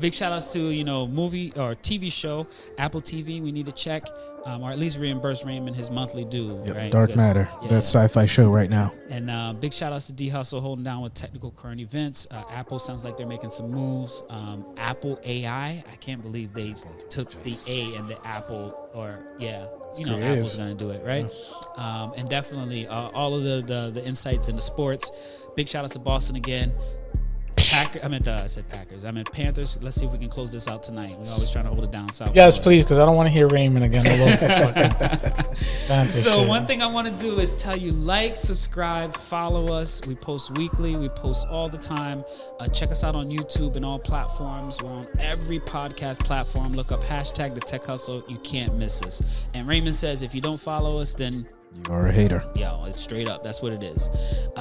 Speaker 1: Big shout outs to, movie or TV show, Apple TV. We need to check. Or at least reimburse Raymond his monthly due.
Speaker 3: Yep.
Speaker 1: Right?
Speaker 3: Dark Matter. That sci-fi show right now.
Speaker 1: And big shout outs to D Hustle holding down with technical current events. Apple sounds like they're making some moves. Apple AI, I can't believe believe they took the A and the Apple, or
Speaker 3: creative.
Speaker 1: Apple's going to do it, right? And definitely all of the insights into sports. Big shout out to Boston again. I said Packers. I meant Panthers. Let's see if we can close this out tonight. We're always trying to hold it down south.
Speaker 2: Yes, please, because I don't want to hear Raymond again. All over fucking Panthers
Speaker 1: So
Speaker 2: shit.
Speaker 1: one thing I want to do is tell you, like, subscribe, follow us. We post weekly. We post all the time. Check us out on YouTube and all platforms. We're on every podcast platform. Look up hashtag The Tech Hustle. You can't miss us. And Raymond says, if you don't follow us, then
Speaker 3: You are a hater.
Speaker 1: yo, it's straight up. That's what it is.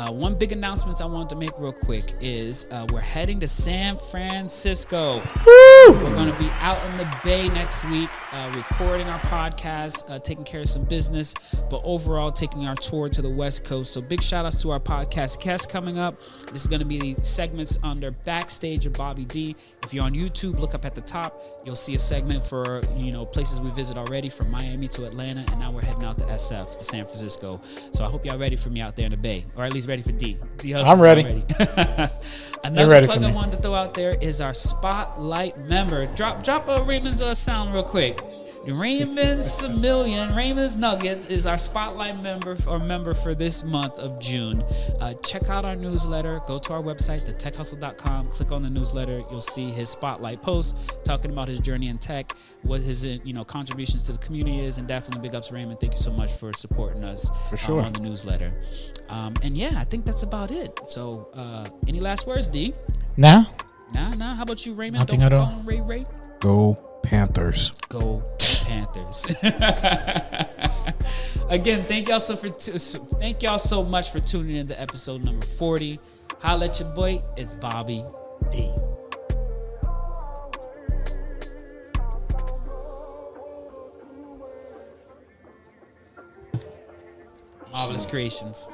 Speaker 1: One big announcement I wanted to make real quick is we're heading to San Francisco. Woo! We're going to be out in the Bay next week, recording our podcast, taking care of some business, but overall taking our tour to the West Coast. So big shout outs to our podcast guests coming up. This is going to be the segments under Backstage of Bobby D. If you're on YouTube, look up at the top. You'll see a segment for places we visit already, from Miami to Atlanta, and now we're heading out to SF, to San Francisco. So I hope y'all ready for me out there in the Bay, or at least ready for D.
Speaker 2: I'm ready.
Speaker 1: Another
Speaker 2: ready
Speaker 1: plug
Speaker 2: for
Speaker 1: I
Speaker 2: me.
Speaker 1: wanted to throw out there is our Spotlight member. Drop Raymond's sound real quick. Raymond Simillion, Raymond's Nuggets, is our Spotlight member for this month of June. Check out our newsletter. Go to our website, thetechhustle.com. Click on the newsletter. You'll see his Spotlight post talking about his journey in tech, what his contributions to the community is, and definitely big ups, Raymond. Thank you so much for supporting us
Speaker 3: For sure.
Speaker 1: on the newsletter. And yeah, I think that's about it. So any last words, D?
Speaker 2: Nah,
Speaker 1: Nah. How about you, Raymond?
Speaker 2: Nothing at all.
Speaker 1: Ray.
Speaker 3: Go Panthers.
Speaker 1: Go Panthers. Again, thank y'all so much for tuning in to episode number 40. Holla at your boy. It's Bobby D. Marvelous Creations.